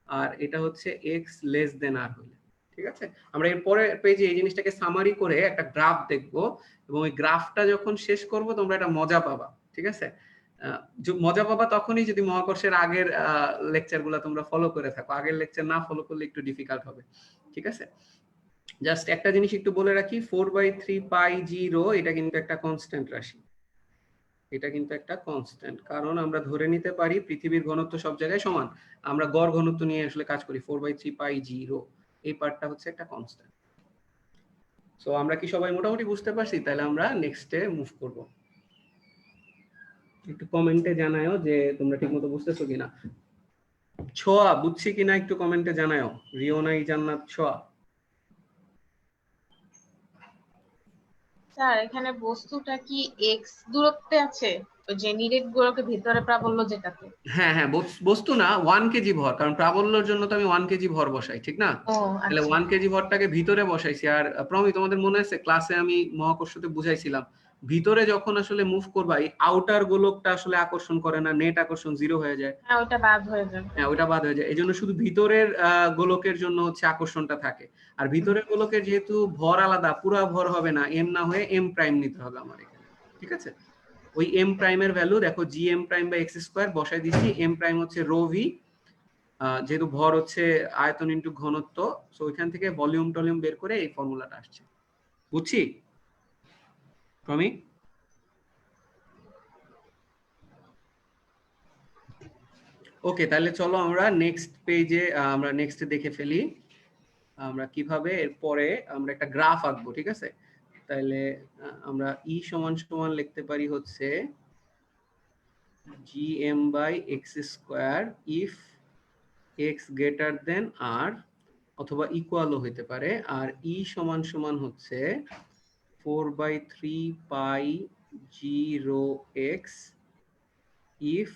আর এটা হচ্ছে এক্স লেস দেন আর হইলে। ঠিক আছে, আমরা এর পরে পেজে এই জিনিসটাকে সামারি করে একটা গ্রাফ দেখব, এবং ওই গ্রাফটা যখন শেষ করব তোমরা এটা মজা পাবা। ঠিক আছে, মজা পাবা তখনই যদি মহাকর্ষের আগের লেকচারগুলো তোমরা ফলো করে থাকো। আগের লেকচার না ফলো করলে একটু ডিফিকাল্ট হবে। ঠিক আছে, জাস্ট একটা জিনিস একটু বলে রাখি, 4/3 পাই জি রো এটা কিন্তু একটা কনস্ট্যান্ট রাশি। এটা কিন্তু একটা কনস্ট্যান্ট, কারণ আমরা ধরে নিতে পারি পৃথিবীর ঘনত্ব সব জায়গায় সমান। আমরা গড় ঘনত্ব নিয়ে আসলে কাজ করি। 4/3 পাই জি রো এই পার্টটা হচ্ছে একটা কনস্ট্যান্ট। সো আমরা কি সবাই মোটামুটি বুঝতে পারছি? তাহলে আমরা নেক্সটে মুভ করব। একটু কমেন্টে জানায়ও যে তোমরা ঠিকমতো বুঝতেছো কিনা। ছোয়া বুঝছি কিনা একটু কমেন্টে জানায়ও। রিওনাই জান্নাত ছোয়া। স্যার এখানে বস্তুটা কি এক্স দূরত্বে আছে, ওই যে নিরেট গোলকের ভিতরে প্রাবল্য যেটাতে? হ্যাঁ হ্যাঁ, বস্তু না, 1 কেজি ভর, কারণ প্রাবল্যের জন্য তো আমি 1 কেজি ভর বসাই, ঠিক না? ও তাহলে আচ্ছা। 1 কেজি ভরটাকে ভিতরে বসাইছি। আর প্রমি, তোমাদের মনে আছে ক্লাসে আমি মহাকর্ষতে বুঝাইছিলাম, ভিতরে যখন আসলে মুভ করবা এই আউটার গোলকটা আসলে আকর্ষণ করে না, নেট আকর্ষণ 0 হয়ে যায়। হ্যাঁ ওটা বাদ হয়ে যাবে। হ্যাঁ, ওটা বাদ হয়ে যায়। এই জন্য শুধু ভিতরের গোলকের জন্য হচ্ছে আকর্ষণটা থাকে। আর ভিতরের গোলকের যেহেতু ভর আলাদা, পুরা ভর হবে না, এম না হয়ে এম প্রাইম নিতে হবে আমার এখানে। ঠিক আছে, ওই এম প্রাইমের ভ্যালু দেখো, G M prime by x square বসাই দিচ্ছি। এম প্রাইম হচ্ছে রো ভি, যেহেতু ভর হচ্ছে আয়তন ইন্টু ঘনত্ব, সো ওইখান থেকে ভলিউম টলিউম বের করে এই ফর্মুলাটা আসছে। বুঝছি প্রমি? ওকে, তাহলে চলো আমরা নেক্সট পেজে আমরা নেক্সট দেখে ফেলি আমরা কিভাবে এরপরে আমরা একটা গ্রাফ আঁকবো। ঠিক আছে, তাহলে আমরা ই সমান সমান লিখতে পারি হচ্ছে gm by x square if x greater than r, অথবা ইকুয়ালও হইতে পারে। আর ই সমান সমান হচ্ছে 4/3 pi G rho x if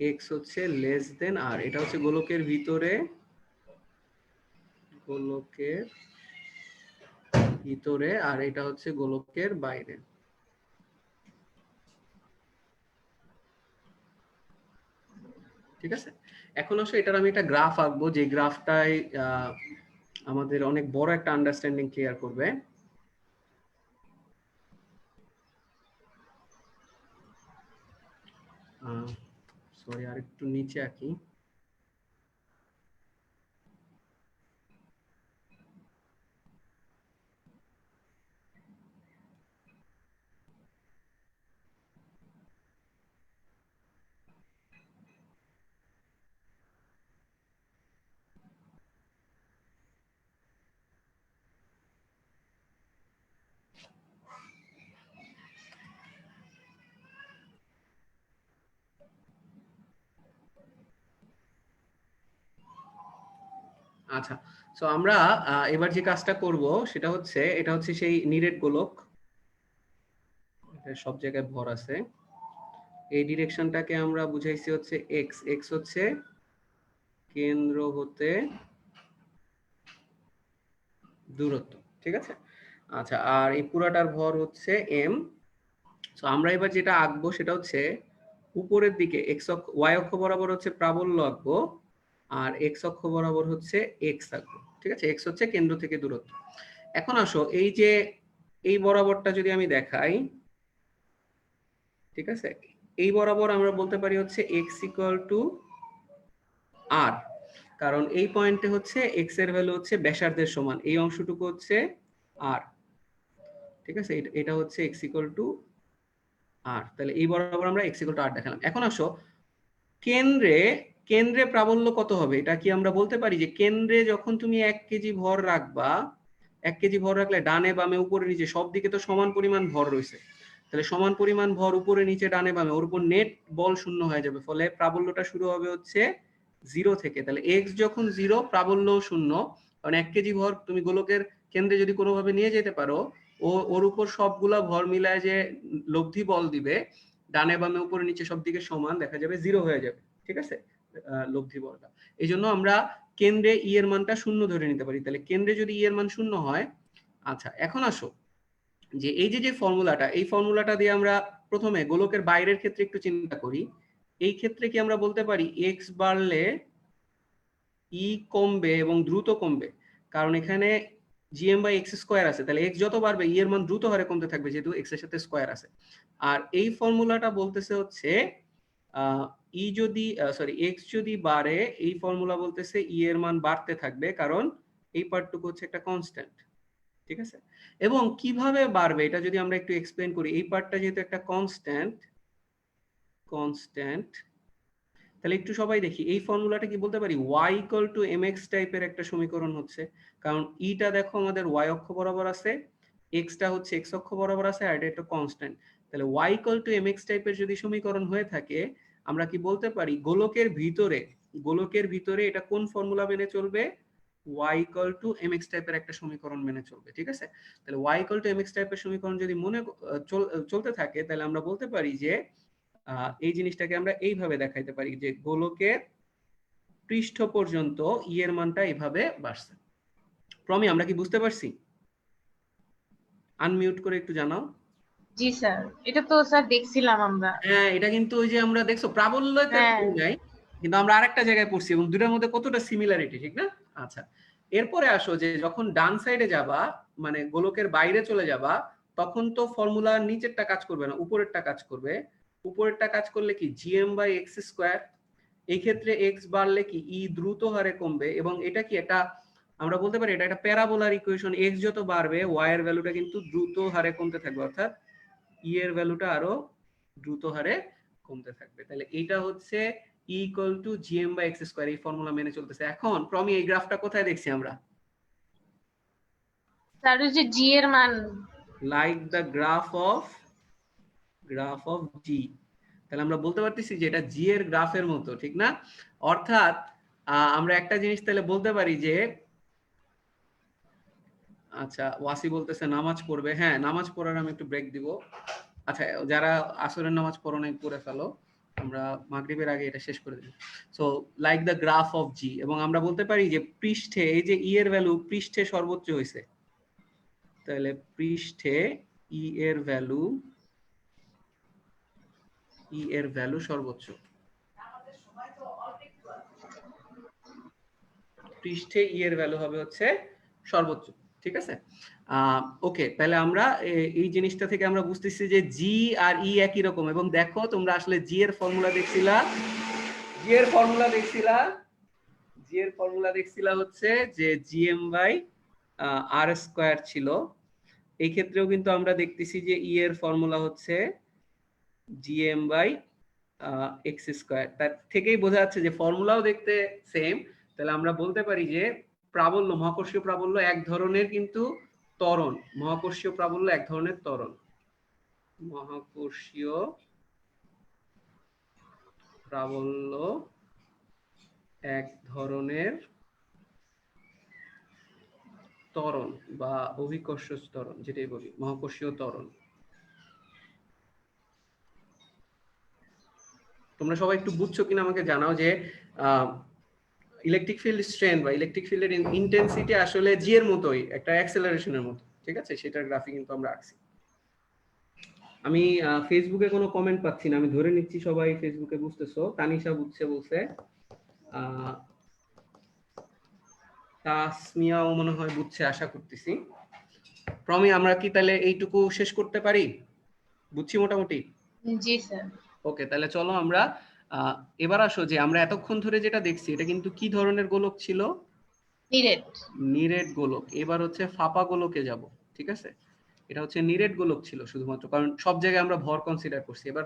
x হচ্ছে লেস দেন আর। এটা হচ্ছে গোলকের ভিতরে, গোলকের ভিতরে, আর এটা হচ্ছে গোলকের বাইরে। ঠিক আছে, এখন আসলে এটার আমি একটা গ্রাফ আঁকবো, যে গ্রাফটাই আমাদের অনেক বড় একটা আন্ডারস্ট্যান্ডিং ক্লিয়ার করবে। সরি, আরেকটু নিচে আঁকি। আচ্ছা, সো আমরা এবার যে কাজটা করব সেটা হচ্ছে, এটা হচ্ছে সেই নিরেট গোলক, সব জায়গায় ভর আছে। এই ডিরেকশনটাকে আমরা বুঝাইছি হচ্ছে এক্স। এক্স হচ্ছে কেন্দ্র হতে দূরত্ব। ঠিক আছে, আচ্ছা, আর এই পুরাটার ভর হচ্ছে এম। সো আমরা এবার যেটা আঁকবো সেটা হচ্ছে উপরের দিকে এক্স অক্ষ, ওয়াই অক্ষ বরাবর হচ্ছে প্রাবল্য আঁকবো, আর এক্স অক্ষ বরাবর হচ্ছে এক্স আঁকবো। ঠিক আছে, এক্স হচ্ছে কেন্দ্র থেকে দূরত্ব। এখন আসো, এই যে এই বরাবরটা যদি আমি দেখাই, ঠিক আছে, এই বরাবর আমরা বলতে পারি হচ্ছে এক্স ইকুয়াল টু আর, কারণ এই পয়েন্টে হচ্ছে এক্স এর ভ্যালু হচ্ছে ব্যাসার্ধের সমান, এই অংশটুকু হচ্ছে আর। ঠিক আছে, এটা হচ্ছে এক্স ইকুয়াল টু আর। তাহলে এই বরাবর আমরা এক্স ইকুয়াল টু আর দেখালাম। এখন আসো, কেন্দ্রে কেন্দ্রে প্রাবল্য কত হবে এটা কি আমরা বলতে পারি যে কেন্দ্রে যখন তুমি 1 কেজি ভর রাখবা, 1 কেজি ভর রাখলে ডানে বামে উপরে নিচে সব দিকে তো সমান পরিমাণ ভর রয়েছে, তাহলে সমান পরিমাণ ভর উপরে নিচে ডানে বামে, ওর উপর নেট বল শূন্য হয়ে যাবে, ফলে প্রাবল্যটা শুরু হবে হচ্ছে 0 থেকে। তাহলে x যখন 0 প্রাবল্য শূন্য, কারণ 1 কেজি ভর তুমি গোলকের কেন্দ্রে যদি কোনোভাবে নিয়ে যেতে পারো, ওর উপর সবগুলা ভর মিলায় যে লব্ধি বল দিবে, ডানে বামে উপরে নিচে সব দিকে সমান, দেখা যাবে 0 হয়ে যাবে, ঠিক আছে, লব্ধি বলটা। এই জন্য আমরা কেন্দ্রে ই এর মানটা শূন্য ধরে নিতে পারি। তাহলে কেন্দ্রে যদি ই এর মান শূন্য হয়, আচ্ছা এখন আসো যে এই যে ফর্মুলাটা, এই ফর্মুলাটা দিয়ে আমরা প্রথমে গোলকের বাইরের ক্ষেত্রে একটু চিন্তা করি। এই ক্ষেত্রে কি আমরা বলতে পারি এক্স বাড়লে ই কমবে এবং দ্রুত কমবে, কারণ এখানে জিএম বাই এক্স স্কোয়ার আছে, তাহলে এক্স যত বাড়বে ই এর মান দ্রুত হারে কমতে থাকবে, যেহেতু এক্স এর সাথে স্কোয়ার আছে। আর এই ফর্মুলাটা বলতেছে হচ্ছে ই যদি সরি এক্স যদি বাড়ে, এই ফর্মুলা বলতেছে ই এর মান বাড়তে থাকবে, কারণ এই পার্টটুকু হচ্ছে একটা কনস্ট্যান্ট, ঠিক আছে। এবং কিভাবে বাড়বে এটা যদি আমরা একটু এক্সপ্লেইন করি, এই পার্টটা যেহেতু একটা কনস্ট্যান্ট, তাহলে একটু সবাই দেখি এই ফর্মুলাটা কি বলতে পারি y ইকুয়াল টু mx টাইপের একটা সমীকরণ হচ্ছে, কারণ ইটা দেখো আমাদের y অক্ষ বরাবর আছে, x টা হচ্ছে x অক্ষ বরাবর আছে, আর এটা একটা কনস্ট্যান্ট। তাহলে y ইকুয়াল টু mx টাইপের যদি সমীকরণ হয়ে থাকে, আমরা কি বলতে পারি গোলকের ভিতরে এটা কোন ফর্মুলা মেনে চলবে, y ইকুয়াল টু mx টাইপের একটা সমীকরণ মেনে চলবে, ঠিক আছে। তাহলে y ইকুয়াল টু mx টাইপের সমীকরণ যদি মনে চলতে থাকে, তাহলে আমরা বলতে পারি যে এই জিনিসটাকে আমরা এইভাবে দেখাইতে পারি যে গোলকের পৃষ্ঠ পর্যন্ত ই এর মানটা এইভাবে বাড়ছে। প্রমি আমরা কি বুঝতে পারছি? আনমিউট করে একটু জানাও। জি স্যার, এটা তো স্যার দেখছিলাম আমরা। হ্যাঁ, এটা কিন্তু ওই যে আমরা দেখছো প্রাবল্যতে নাই, কিন্তু আমরা আরেকটা জায়গায় পড়ছি এবং দুটোর মধ্যে কতটা সিমিলারিটি, ঠিক না? আচ্ছা, এরপরে আসো যে যখন ডান সাইডে যাবা, মানে গোলকের বাইরে চলে যাবা, তখন তো ফর্মুলার নিচেরটা কাজ করবে না, উপরেরটা কাজ করবে। উপরেরটা কাজ করলে কি জিএম বাই এক্স স্কোয়ার, এই ক্ষেত্রে এক্স বাড়লে কি ই দ্রুত হারে কমবে, এবং এটা কি এটা আমরা বলতে পারি এটা একটা প্যারাবোলার ইকুয়েশন, এক্স যত বাড়বে ওয়াই এর ভ্যালুটা কিন্তু দ্রুত হারে কমতে থাকবে, অর্থাৎ ই এর ভ্যালুটা আরো দ্রুত হারে কমতে থাকবে। তাহলে এইটা হচ্ছে E equal to GM by x square, এই ফর্মুলা মেনে চলতেছে। এখন প্রমি এই গ্রাফটা কোথায় দেখছি আমরা? স্যার ওই যে জি এর মান, লাইক দ্য গ্রাফ অফ জি। তাহলে আমরা বলতে পারতেছি যে এটা জি এর গ্রাফের মতো, ঠিক না? অর্থাৎ আমরা একটা জিনিস তাহলে বলতে পারি যে, আচ্ছা ওয়াসি বলতেছে নামাজ পড়বে, হ্যাঁ নামাজ পড়ার আমি একটু ব্রেক দিব। আচ্ছা যারা আসরের নামাজ পড়ো নাই পড়ে ফেলো, আমরা মাগরিবের আগে এটা শেষ করে দিই। So like the graph of G, এবং আমরা বলতে পারি যে পৃষ্ঠে এই যে ই এর ভ্যালু পৃষ্ঠে সর্বোচ্চ হয়েছে, তাহলে পৃষ্ঠে ই এর ভ্যালু সর্বোচ্চ, পৃষ্ঠে ই এর ভ্যালু হবে হচ্ছে সর্বোচ্চ, ঠিক আছে। ওকে, তাহলে আমরা এই জিনিসটা থেকে আমরা বুঝতেছি যে জি আর ই একই রকম। এবং দেখো তোমরা আসলে জি এর ফর্মুলা দেখছিলা হচ্ছে যে জিএম বাই আর স্কয়ার ছিল। এই ক্ষেত্রেও কিন্তু আমরা দেখতেছি যে ই এর ফর্মুলা হচ্ছে জিএম বাই এক্স স্কয়ার। তার থেকেই বোঝা যাচ্ছে যে ফর্মুলাও দেখতে সেম। তাহলে আমরা বলতে পারি যে প্রাবল্য, মহাকর্ষীয় প্রাবল্য এক ধরনের কিন্তু ত্বরণ, মহাকর্ষীয় প্রাবল্য এক ধরনের ত্বরণ, মহাকর্ষীয় প্রাবল্য এক ধরনের ত্বরণ বা অভিকর্ষ ত্বরণ, যেটাই বলি মহাকর্ষীয় ত্বরণ। তোমরা সবাই একটু বুঝছো কিনা আমাকে জানাও যে ইলেকট্রিক ফিল্ড স্ট্রেন্থ বা ইলেকট্রিক ফিল্ডের ইন্টেন্সিটি আসলে জি এর মতোই, একটা অ্যাক্সেলারেশনের মতো, ঠিক আছে। সেটার গ্রাফিক কিন্তু আমরা আঁকছি। আমি ফেসবুকে কোনো কমেন্ট পাচ্ছি না, আমি ধরে নিচ্ছি সবাই ফেসবুকে বুঝতেছো। তানিশা বুঝছে বলছে, তাসমিয়াও মনে হয় বুঝছে আশা করতেছি। প্রমি আমরা কি তাহলে এইটুকু শেষ করতে পারি? বুঝছি মোটামুটি? জি স্যার। ওকে, তাহলে চলো আমরা এবার আসো যে আমরা এতক্ষণ ধরে যেটা দেখছি এটা কিন্তু কি ধরনের গোলক ছিল? নিরেট গোলক। এবার হচ্ছে ফাঁপা গোলকে যাব, ঠিক আছে। এটা হচ্ছে নিরেট গোলক ছিল শুধুমাত্র, কারণ সব জায়গায় আমরা ভর কনসিডার করছি। এবার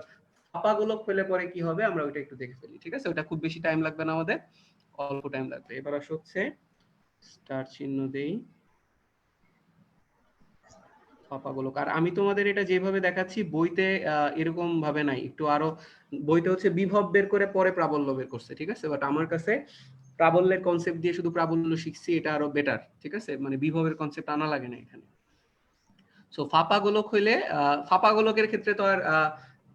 ফাঁপা গোলক হলে পরে কি হবে আমরা ওইটা একটু দেখে ফেলি, ঠিক আছে? ওটা খুব বেশি টাইম লাগবে না, আমাদের অল্প টাইম লাগবে। এবার আসলে হচ্ছে স্টার চিহ্ন দেই, ফাঁপা গোলক। আর আমি তোমাদের এটা যেভাবে দেখাচ্ছি বইতে এরকম ভাবে নাই, একটু আরো বইতে হচ্ছে বিভব বের করে পরে প্রাবল্য বের করছে, ঠিক আছে? বাট আমার কাছে প্রাবল্যের কনসেপ্ট দিয়ে শুধু প্রাবল্য শিখছি, এটা আরো বেটার, ঠিক আছে? মানে বিভবের কনসেপ্ট আনা লাগে না এখানে। সো ফাঁপা গোলক হইলে ফাঁপা গোলকের ক্ষেত্রে তো আর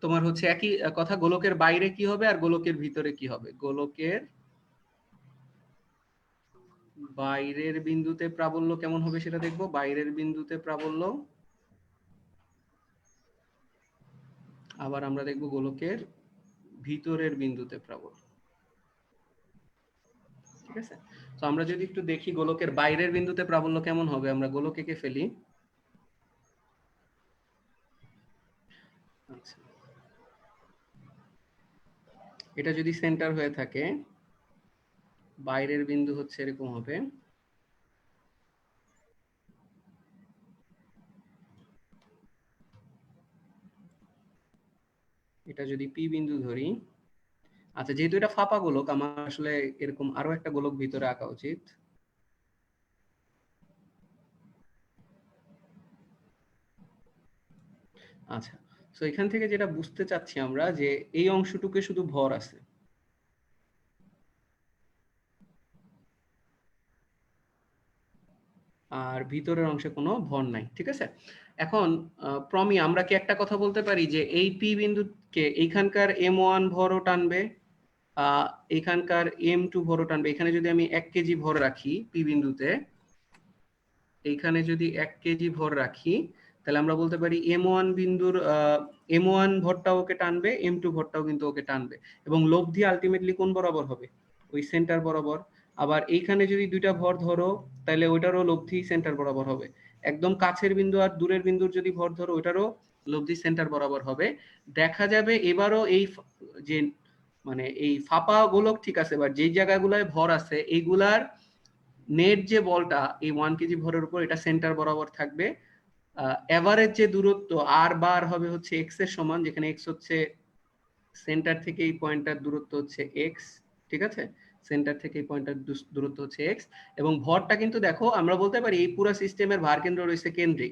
তোমার হচ্ছে একই কথা, গোলকের বাইরে কি হবে আর গোলকের ভিতরে কি হবে। গোলকের বাইরের বিন্দুতে প্রাবল্য কেমন হবে সেটা দেখবো। বাইরের বিন্দুতে প্রাবল্য, আবার আমরা দেখবো গোলকের ভিতরের বিন্দুতে প্রাবল্য, ঠিক আছে? তো আমরা যদি একটু দেখি গোলকের বাইরের বিন্দুতে প্রাবল্য কেমন হবে, আমরা গোলক এঁকে ফেলি। আচ্ছা, এটা যদি সেন্টার হয়ে থাকে, বাইরের বিন্দু হচ্ছে এরকম হবে। এটা যদি পি বিন্দু ধরি, আচ্ছা যেহেতু এটা ফাঁপা গোলক, আমার আসলে এরকম আরো একটা গোলক ভিতরে আঁকা উচিত। আচ্ছা, তো এখান থেকে যেটা বুঝতে চাচ্ছি আমরা যে এই অংশটুকু শুধু ভর আছে, আর ভিতরের অংশে কোনো ভর নাই, ঠিক আছে? এখন প্রমি আমরা কি একটা কথা বলতে পারি যে এই পি বিন্দুকে এইখানকার m1 ভরও টানবে, এইখানকার m2 ভরও টানবে। এখানে যদি আমি 1 কেজি ভর রাখি পি বিন্দুতে, এইখানে যদি 1 কেজি ভর রাখি, তাহলে আমরা বলতে পারি m1 বিন্দুর m1 ভরটাও ওকে টানবে, m2 ভরটাও কিন্তু ওকে টানবে, এবং লব্ধি আলটিমেটলি কোন বরাবর হবে, ওই সেন্টার বরাবর। আবার এইখানে যদি দুইটা ভর ধরো, তাহলে ওইটারও লব্ধি সেন্টার বরাবর হবে। একদম কাছের বিন্দু আর দূরের বিন্দুর যদি ভর ধরো, ওইটারও লব্ধি সেন্টার বরাবর হবে। দেখা যাবে এবারও এই যে মানে এই ফাঁপা গোলক, ঠিক আছে, বাট যেই জায়গাগুলোয় ভর আছে এইগুলার নেট যে বলটা এই 1 কেজি ভরের উপর, এটা সেন্টার বরাবর থাকবে। এভারেজ যে দূরত্ব আর বার হবে হচ্ছে এক্স এর সমান, যেখানে এক্স হচ্ছে সেন্টার থেকে এই পয়েন্টটার দূরত্ব হচ্ছে এক্স, ঠিক আছে? সেন্টার থেকে এই পয়েন্টটার দূরত্ব হচ্ছে এক্স, এবং ভরটা কিন্তু দেখো আমরা বলতে পারি এই পুরো সিস্টেমের ভার কেন্দ্র রয়েছে কেন্দ্রে।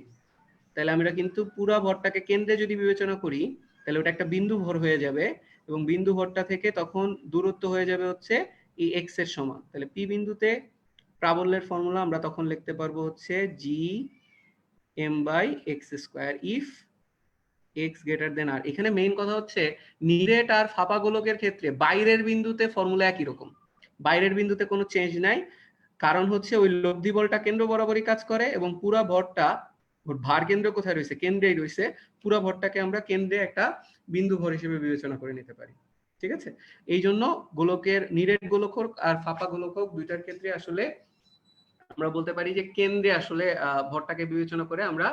তাহলে আমরা কিন্তু পুরো ভরটাকে কেন্দ্রে যদি বিবেচনা করি, তাহলে ওটা একটা বিন্দু ভর হয়ে যাবে, এবং বিন্দু ভরটা থেকে তখন দূরত্ব হয়ে যাবে হচ্ছে এই এক্স এর সমান। তাহলে পি বিন্দুতে প্রাবল্যের ফর্মুলা আমরা তখন লিখতে পারবো হচ্ছে G M by x square if x greater than r. এখানে মেইন কথা হচ্ছে নিরেট আর ফাঁপা গোলকের ক্ষেত্রে বাইরের বিন্দুতে ফর্মুলা একই রকম, বাইরের বিন্দুতে কোনো চেঞ্জ নাই। কারণ হচ্ছে ওই লব্ধি বলটা কেন্দ্র বরাবরই কাজ করে, এবং পুরা ভরটা, ভার কেন্দ্র কোথায় রয়েছে, কেন্দ্রেই রয়েছে। পুরা ভরটাকে আমরা কেন্দ্রে একটা বিন্দু ভর হিসেবে বিবেচনা করে নিতে পারি, ঠিক আছে? এই জন্য গোলকের নিরেট গোলক হোক আর ফাঁপা গোলক হোক, দুইটার ক্ষেত্রে আসলে আমরা বলতে পারি যে কেন্দ্রে আসলে ভরটাকে বিবেচনা করে আমরা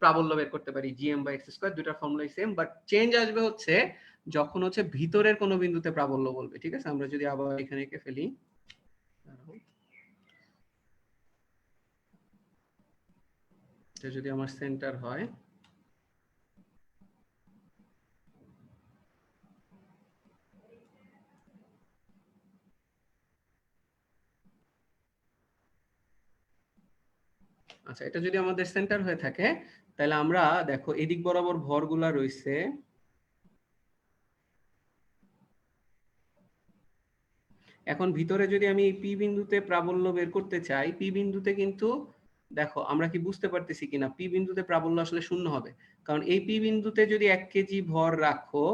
প্রাবল্য বের করতে পারি, জিএম বাই এক্স স্কয়ার। দুইটার ফর্মুলাই সেম, বাট চেঞ্জ আসবে হচ্ছে যখন হচ্ছে ভিতরের কোনো বিন্দুতে প্রাবল্য বলবে, ঠিক আছে? আমরা যদি আবার এখানে এঁকে ফেলি, এটা যদি আমার সেন্টার হয়, আচ্ছা এটা যদি আমাদের সেন্টার হয়ে থাকে, তাহলে আমরা দেখো এদিক বরাবর ভরগুলা রয়েছে, এখন ভিতরে যদি আমি পি বিন্দুতে প্রাবল্য বের করতে চাই, পি বিন্দুতে কিন্তু দেখো আমরা কি বুঝতে পারতেছি কিনা, পি বিন্দুতে প্রাবল্য আসলে শূন্য হবে। কারণ এই পি বিন্দুতে যদি 1 কেজি ভর রাখো,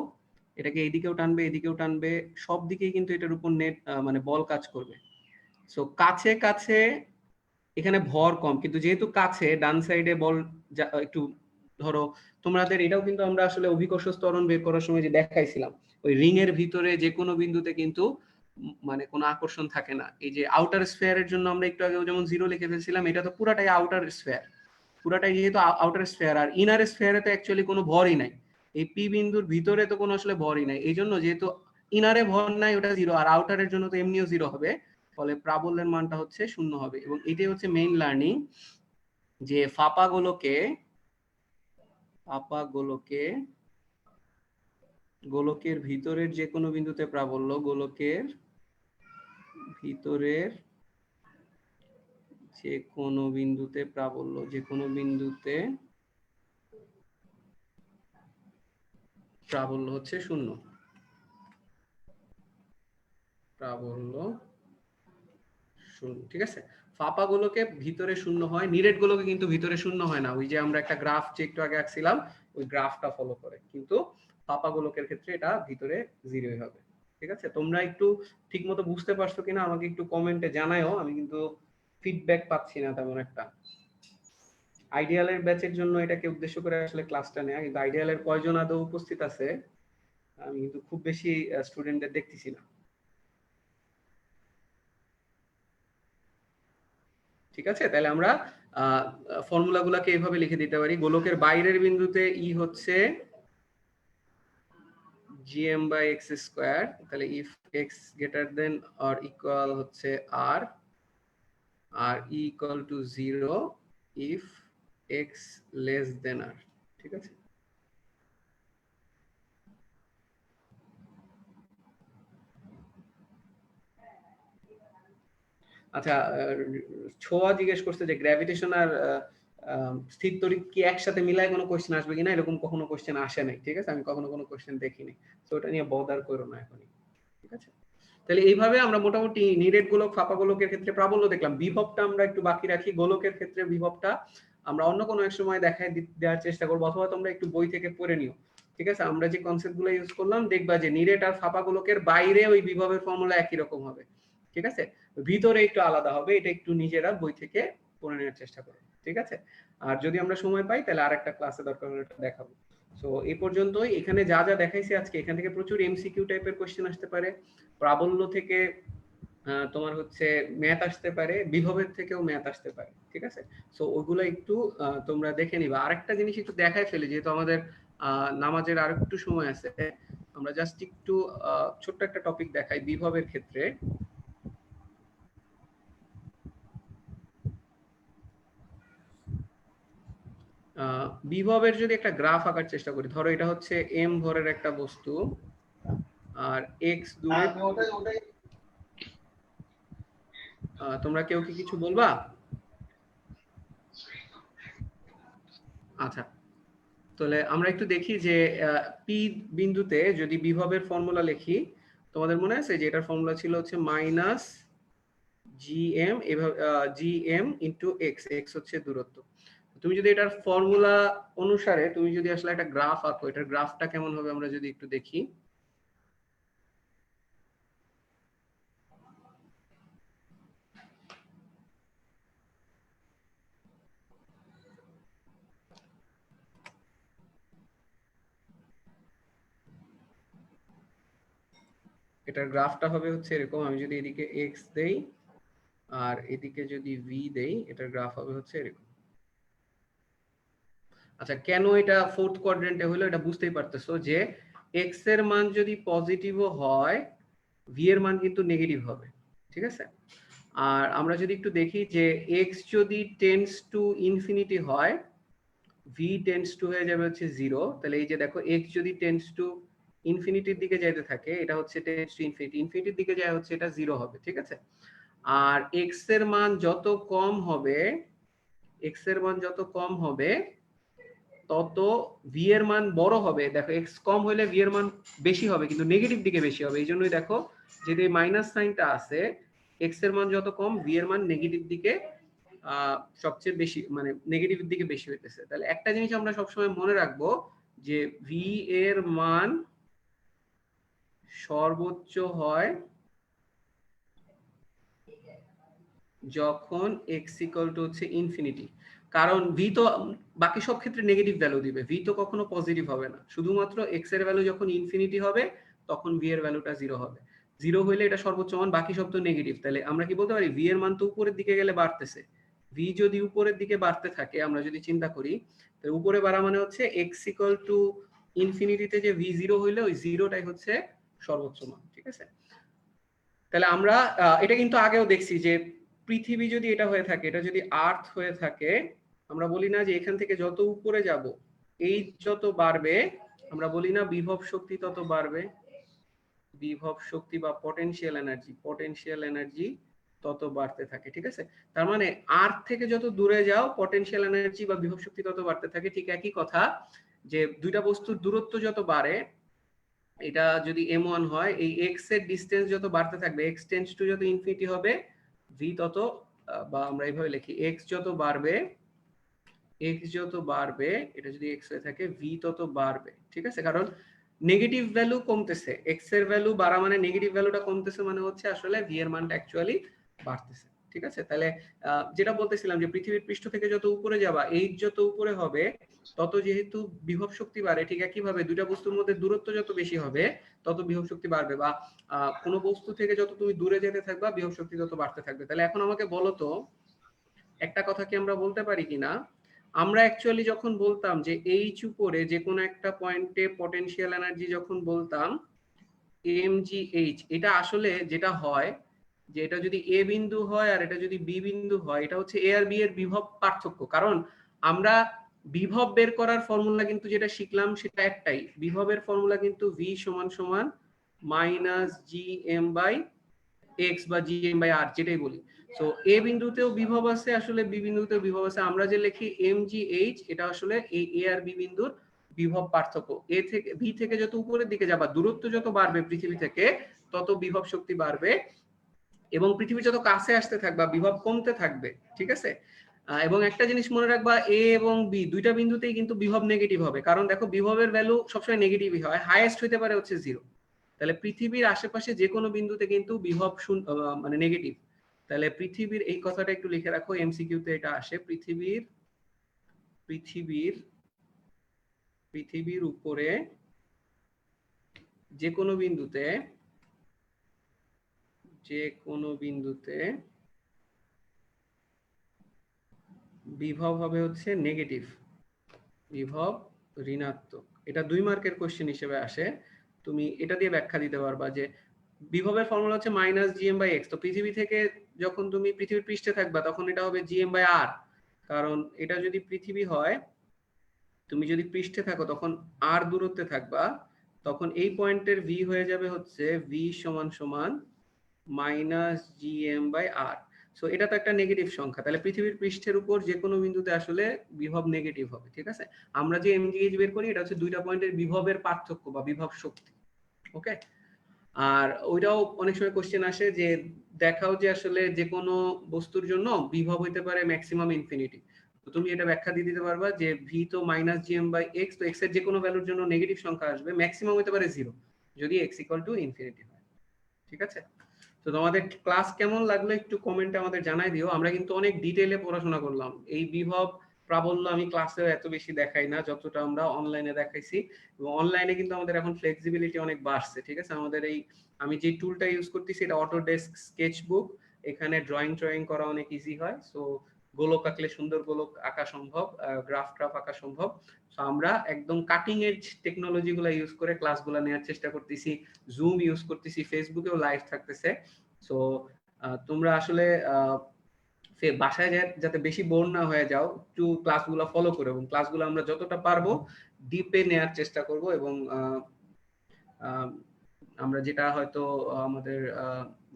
এটাকে এইদিকেও টানবে এদিকেও টানবে, সব দিকেই কিন্তু এটার উপর নেট মানে বল কাজ করবে। সো কাছে কাছে এখানে ভর কম, কিন্তু যেহেতু কাছে ডান সাইডে বল একটু ধরো, তোমাদের এটাও কিন্তু আমরা আসলে অভিকর্ষ ত্বরণ বের করার সময় যে দেখাইছিলাম, ওই রিং এর ভিতরে যে কোনো বিন্দুতে কিন্তু মানে কোনো আকর্ষণ থাকে না। এই যে আউটার স্ফিয়ারের জন্য আমরা একটু আগে যেমন 0 লিখে ফেলছিলাম, এটা তো পুরাটাই আউটার স্ফিয়ার, পুরাটাই যেহেতু আউটার স্ফিয়ার, আর ইনার স্ফিয়ারে তো অ্যাকচুয়ালি কোনো ভরই নাই। এই পি বিন্দুর ভিতরে তো কোনো আসলে ভরই নাই, এই জন্য যেহেতু ইনারে ভর নাই ওটা 0, আর আউটারের জন্য তো এমনিও 0 হবে, ফলে প্রাবল্যের মানটা হচ্ছে 0 হবে। এবং এটাই হচ্ছে মেইন লার্নিং, যে ফাঁপা গোলকে গোলকের ভিতরের যে কোনো বিন্দুতে প্রাবল্য, গোলকের ভিতরের যে কোনো বিন্দুতে প্রাবল্য, যে কোনো বিন্দুতে প্রাবল্য হচ্ছে 0। প্রাবল্য 0, ঠিক আছে। ফাঁপা গোলকে ভিতরে 0 হয়, নিরেট গোলকে কিন্তু ভিতরে 0 হয় না। ওই যে আমরা একটা গ্রাফ যে একটু আগে আঁকছিলাম ওই গ্রাফটা ফলো করে, কিন্তু ফাঁপা গোলকের ক্ষেত্রে এটা ভিতরে 0ই হবে, ঠিক আছে। তোমরা একটু ঠিকমতো বুঝতে পারছো কিনা আমাকে একটু কমেন্টে জানাও, আমি কিন্তু ফিডব্যাক পাচ্ছি না তেমন একটা। আইডিয়ালের ব্যাচের জন্য এটাকে উদ্দেশ্য করে আসলে ক্লাসটা নেওয়া, কিন্তু আইডিয়ালের কয়জন আদৌ উপস্থিত আছে আমি কিন্তু খুব বেশি স্টুডেন্টদের দেখতেছি না, ঠিক আছে। তাহলে আমরা ফর্মুলাগুলোকে এইভাবে লিখে দিতে পারি। গোলকের বাইরের বিন্দুতে ই হচ্ছে gm/x², তাহলে if x greater than or equal হচ্ছে r, আর e equal to 0 if x less than r, ঠিক আছে। আচ্ছা, ছোঁয়া জিজ্ঞেস করছে যে গ্র্যাভিটেশন আর স্থির তড়িৎ কি একসাথে মিলায় কোনো কোশ্চেন আসবে কিনা, এরকম কখনো কোশ্চেন আসে নাই, ঠিক আছে। আমি কখনো কোনো কোশ্চেন দেখিনি, তো ওটা নিয়ে বদার করো না এখনই, ঠিক আছে। তাহলে এইভাবে আমরা মোটামুটি নিরেট গোলক, ফাঁপা গোলকের ক্ষেত্রে প্রাবল্য দেখলাম। বিভবটা আমরা একটু বাকি রাখি, গোলকের ক্ষেত্রে বিভবটা আমরা অন্য কোনো এক সময় দেখায় দেওয়ার চেষ্টা করবো, অথবা তোমরা একটু বই থেকে পড়ে নিও, ঠিক আছে। আমরা যে কনসেপ্টগুলো ইউজ করলাম দেখবা যে নিরেট আর ফাঁপা গোলকের বাইরে ওই বিভবের ফর্মুলা একই রকম হবে, ঠিক আছে। ভিতরে একটু আলাদা হবে, এটা একটু নিজেরা বই থেকে পড়ে নেওয়ার চেষ্টা করো, ঠিক আছে। আর যদি আমরা সময় পাই তাহলে আরেকটা ক্লাসে দরকার হলে এটা দেখাবো। সো এই পর্যন্তই। এখানে যা যা দেখাইছি আজকে, এখান থেকে প্রচুর এমসিকিউ টাইপের কোশ্চেন আসতে পারে, প্রাবল্য থেকে তোমার হচ্ছে ম্যাথ আসতে পারে, বিভবের থেকেও ম্যাথ আসতে পারে, ঠিক আছে। সো ওগুলো একটু তোমরা দেখে নিবা। আরেকটা জিনিস একটু দেখাই ফেলি, যেহেতু আমাদের নামাজের আর একটু সময় আছে, আমরা জাস্ট একটু ছোট্ট একটা টপিক দেখাই বিভবের ক্ষেত্রে। বিভবের যদি একটা গ্রাফ আঁকার চেষ্টা করি, ধরো এটা হচ্ছে m ভরের একটা বস্তু আর x দূরে, তোমরা কেউ কি কিছু বলবা? আচ্ছা, তাহলে আমরা একটু দেখি যে পি বিন্দুতে যদি বিভবের ফর্মুলা লিখি, তোমাদের মনে আছে যে এটার ফর্মুলা ছিল হচ্ছে মাইনাস gm, এভাবে gm ইনটু x, x হচ্ছে দূরত্ব। তুমি যদি এটার ফর্মুলা অনুসারে তুমি যদি আসলে একটা গ্রাফ আঁকো, এটার গ্রাফটা কেমন হবে আমরা যদি একটু দেখি। এটার গ্রাফটা হবে হচ্ছে এরকম, আমি যদি এদিকে x দেই আর এদিকে যদি v দেই, এটার গ্রাফ হবে হচ্ছে এরকম। আচ্ছা, কেন এটা ফোর্থ কোয়াড্রেন্টে হলো এটা বুঝতেই পারতেছো যে x এর মান যদি পজিটিভও হয় v এর মান কিন্তু নেগেটিভ হবে, ঠিক আছে। আর আমরা যদি একটু দেখি যে x যদি টেন্ডস টু ইনফিনিটি হয় v টেন্ডস টু হয়ে যাবে হচ্ছে 0। তাহলে এই যে দেখো x যদি টেন্ডস টু ইনফিনিটির দিকে যাইতে থাকে, এটা হচ্ছে টেন্ডস টু ইনফিনিটি, ইনফিনিটির দিকে যায় হচ্ছে এটা 0 হবে, ঠিক আছে। আর x এর মান যত কম হবে, x এর মান যত কম হবে তত v এর মান বড় হবে। দেখো x কম হলে v এর মান বেশি হবে, কিন্তু নেগেটিভ দিকে বেশি হবে। এই জন্যই দেখো যদি মাইনাস সাইনটা আছে, x এর মান যত কম v এর মান নেগেটিভ দিকে সবচেয়ে বেশি, মানে নেগেটিভ দিকে বেশি হইতেছে। তাহলে একটা জিনিস আমরা সবসময় মনে রাখবো যে v এর মান সর্বোচ্চ হয় যখন x ইকুয়াল টু হচ্ছে ইনফিনিটি, কারণ v তো বাকি সব ক্ষেত্রে নেগেটিভ ভ্যালু দিবে, v তো কখনো পজিটিভ হবে না। শুধুমাত্র x এর ভ্যালু যখন ইনফিনিটি হবে তখন v এর ভ্যালুটা 0 হবে। 0 হইলে এটা সর্বোচ্চ মান, বাকি সব তো নেগেটিভ। তাহলে আমরা কি বলতে পারি v এর মান তো উপরের দিকে গেলে বাড়তেছে। v যদি উপরের দিকে বাড়তে থাকে, আমরা যদি চিন্তা করি, তাহলে উপরে বাড়া মানে হচ্ছে x ইকুয়াল টু ইনফিনিটিতে যে v 0 হইলে ওই 0টাই হচ্ছে সর্বোচ্চ মান, ঠিক আছে। তাহলে আমরা এটা কিন্তু আগেও দেখছি যে পৃথিবী যদি এটা হয়ে থাকে, এটা যদি আর্থ হয়ে থাকে, আমরা বলি না যে এখান থেকে যত উপরে যাব এই যত বাড়বে আমরা বলি না বিভব শক্তি তত বাড়বে, বিভব শক্তি বা পটেনশিয়াল এনার্জি তত বাড়তে থাকে, ঠিক আছে। তার মানে আর থেকে যত দূরে যাও পটেনশিয়াল এনার্জি বা বিভব শক্তি তত বাড়তে থাকে। ঠিক একই কথা যে দুইটা বস্তুর দূরত্ব যত বাড়ে, এটা যদি m1 হয়, এই x এর ডিসটেন্স যত বাড়তে থাকবে, x টেন্ডস টু যত ইনফিনিটি হবে, v তত বা আমরা এইভাবে লিখি x যত বাড়বে, এটা যদি x হয়ে থাকে v তত বাড়বে, ঠিক আছে। কারণ নেগেটিভ ভ্যালু কমতেছে, x এর ভ্যালু বাড়া মানে নেগেটিভ ভ্যালুটা কমতেছে, মানে হচ্ছে আসলে v এর মানটা অ্যাকচুয়ালি বাড়তেছে, ঠিক আছে। তাহলে যেটা বলতেছিলাম যে পৃথিবীর পৃষ্ঠ থেকে যত উপরে যাবা, h যত উপরে হবে তত যেহেতু বিভব শক্তি বাড়ে, ঠিক একইভাবে দুইটা বস্তুর মধ্যে দূরত্ব যত বেশি হবে তত বিভব শক্তি বাড়বে, বা কোনো বস্তু থেকে যত তুমি দূরে যেতে থাকবা বিভব শক্তি তত বাড়তে থাকবে। তাহলে এখন আমাকে বলো তো, একটা কথা কি আমরা বলতে পারি কিনা, আমরা অ্যাকচুয়ালি যখন বলতাম যে এইচ উপরে যে কোনো একটা পয়েন্টে পটেনশিয়াল এনার্জি যখন বলতাম mgh, এটা আসলে যেটা হয় যে এটা যদি এ বিন্দু হয় আর এটা যদি বি বিন্দু হয়, এটা হচ্ছে এ আর বি এর বিভব পার্থক্য। কারণ আমরা বিভব বের করার ফর্মুলা কিন্তু যেটা শিখলাম সেটা একটাই, বিভবের ফর্মুলা কিন্তু v সমান সমান minus G M by X বা জি এম বাই আর, যেটাই বলি। সো এ বিন্দুতেও বিভব আছে, আসলে বি বিন্দুতেও বিভব আছে। আমরা যে লিখি mgh, এটা আসলে এই এ আর বি বিন্দুর বিভব পার্থক্য। এ থেকে ভি থেকে যত উপরের দিকে যাবা, দূরত্ব যত বাড়বে পৃথিবী থেকে, তত বিভব শক্তি বাড়বে, এবং পৃথিবী যত কাছে আসতে থাকবা বিভব কমতে থাকবে, ঠিক আছে। এবং একটা জিনিস মনে রাখবা, এ এবং বি দুইটা বিন্দুতেই কিন্তু বিভব নেগেটিভ হবে, কারণ দেখো বিভবের ভ্যালু সবসময় নেগেটিভই হয়, হাইয়েস্ট হতে পারে হচ্ছে 0। তাহলে পৃথিবীর আশেপাশে যে কোনো বিন্দুতে কিন্তু বিভব মানে নেগেটিভ। তাহলে পৃথিবীর, এই কথাটা একটু লিখে রাখো, এমসিকিউ তে এটা আসে, পৃথিবীর উপরে যে কোনো বিন্দুতে বিভব হবে হচ্ছে নেগেটিভ, বিভব ঋণাত্মক। এটা 2 মার্কের কোশ্চেন হিসেবে আসে, তুমি এটা দিয়ে ব্যাখ্যা দিতে পারবা যে বিভবের ফর্মুলা হচ্ছে মাইনাস জিএম বাই এক্স। তো পৃথিবী থেকে যখন তুমি পৃথিবীর পৃষ্ঠে থাকবা তখন এটা হবে জিএম বাই আর, কারণ এটা যদি পৃথিবী হয়, তুমি যদি পৃষ্ঠে থাকো তখন আর দূরত্বে থাকবা, তখন এই পয়েন্টের ভি হয়ে যাবে হচ্ছে ভি সমান সমান minus GM by R. So এটা তো একটা নেগেটিভ সংখ্যা, তাহলে পৃথিবীর পৃষ্ঠের উপর যে কোনো বিন্দুতে আসলে বিভব নেগেটিভ হবে, ঠিক আছে। আমরা যে এমজিএইচ বের করি এটা হচ্ছে দুইটা পয়েন্টের বিভবের পার্থক্য বা বিভব শক্তি, ওকে। আর ওইটাও অনেক সময় কোশ্চেন আসে যে দেখাও যে আসলে যে কোনো বস্তুর জন্য বিভব হইতে পারে ম্যাক্সিমাম ইনফিনিটি। তো তুমি এটা ব্যাখ্যা দিয়ে দিতে পারবা যে ভি তো মাইনাস জিএম বাই এক্স, তো এক্স এর যে কোনো ভ্যালুর জন্য নেগেটিভ সংখ্যা আসবে, ম্যাক্সিমাম হতে পারে 0 যদি এক্স ইকুয়াল টু ইনফিনিটি হয়, ঠিক আছে। তো তোমাদের ক্লাস কেমন লাগলো একটু কমেন্টে আমাদের জানাই দিও। আমরা কিন্তু অনেক ডিটেইলে পড়াশোনা করলাম। এই বিভব প্রাবল্য আমি ক্লাসেও এত বেশি দেখাই না যতটা আমরা অনলাইনে দেখাইছি, এবং অনলাইনে কিন্তু আমাদের এখন ফ্লেক্সিবিলিটি অনেক বাড়ছে, ঠিক আছে। আমাদের এই আমি যে টুলটা ইউজ করতেছি এটা অটোডেস্ক স্কেচবুক, এখানে ড্রয়িং করা অনেক ইজি হয়। সো গোলক আঁকলে সুন্দর গোলক আঁকা সম্ভব, গ্রাফ আঁকা সম্ভব। সো আমরা একদম কাটিং এজ টেকনোলজি গুলা ইউজ করে ক্লাসগুলো নেওয়ার চেষ্টা করতেছি, জুম ইউজ করতেছি, ফেসবুকেও লাইভ থাকতেছে। সো তোমরা আসলে বাসায় যাতে বেশি বোর না হয়ে যাও, একটু ক্লাসগুলো ফলো করো, এবং ক্লাসগুলো আমরা যতটা পারবো ডিপে নেওয়ার চেষ্টা করব। এবং আমরা যেটা হয়তো আমাদের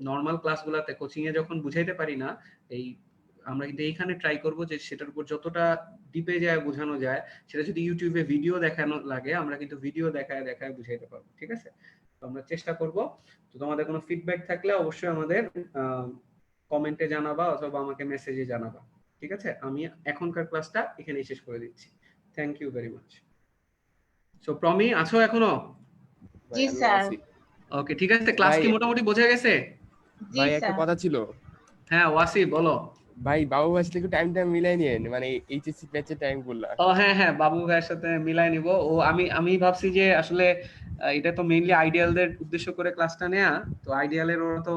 নর্মাল ক্লাসগুলোতে কোচিং এ যখন বুঝাইতে পারি না, এই আমরা কিন্তু এইখানে ট্রাই করব যে সেটার উপর যতটা ডিপে যায় বোঝানো যায়, সেটা যদি ইউটিউবে ভিডিও দেখানো লাগে আমরা কিন্তু ভিডিও দেখায় বুঝাইতে পারবো, ঠিক আছে। তো আমরা চেষ্টা করব। তো তোমাদের কোনো ফিডব্যাক থাকলে অবশ্যই আমাদের কমেন্টে জানাবা অথবা আমাকে মেসেজে জানাবা, ঠিক আছে। আমি এখনকার ক্লাসটা এখানেই শেষ করে দিচ্ছি। Thank you very much. So Promi, আছো এখনো? জি স্যার। ওকে, ঠিক আছে। ক্লাস কি মোটামুটি বোঝা গেছে? জি ভাই একটা স্যার। কথা ছিল। হ্যাঁ ওয়াসি বলো। ভাই বাবু ভাই সাথে একটু টাইম মিলাই নিয়েন, মানে এইচএসসি ব্যাচের টাইম গুলো। ও হ্যাঁ হ্যাঁ, বাবু ভাইয়ের সাথে মিলাই নিব। ও আমি ভাবছি যে আসলে এটা তো মেইনলি আইডিয়ালদের উদ্দেশ্য করে ক্লাসটা নেয়া, তো আইডিয়ালের ওরা তো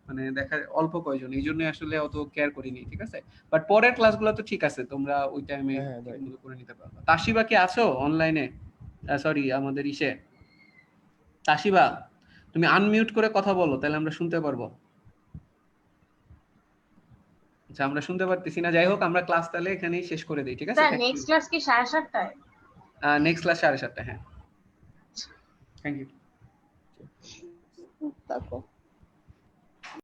মানে দেখা অল্প কয়জন, এই জন্য আসলে অত কেয়ার করিনি, ঠিক আছে। বাট পরের ক্লাসগুলো তো ঠিক আছে, তোমরা ওই টাইমে ঠিকমতো করে নিতে পারবে। তাশিবা কি আছো অনলাইনে? সরি আমাদের ইসে, তাশিবা তুমি আনমিউট করে কথা বলো, তাহলে আমরা শুনতে পারবো। আচ্ছা আমরা শুনতে পারতেছি না, যাই হোক আমরা ক্লাস তাহলে এখানেই শেষ করে দিই, ঠিক আছে। স্যার নেক্সট ক্লাস কি 7:30টায়? নেক্সট ক্লাস 7:30, হ্যাঁ। থ্যাংক ইউ। থাকো।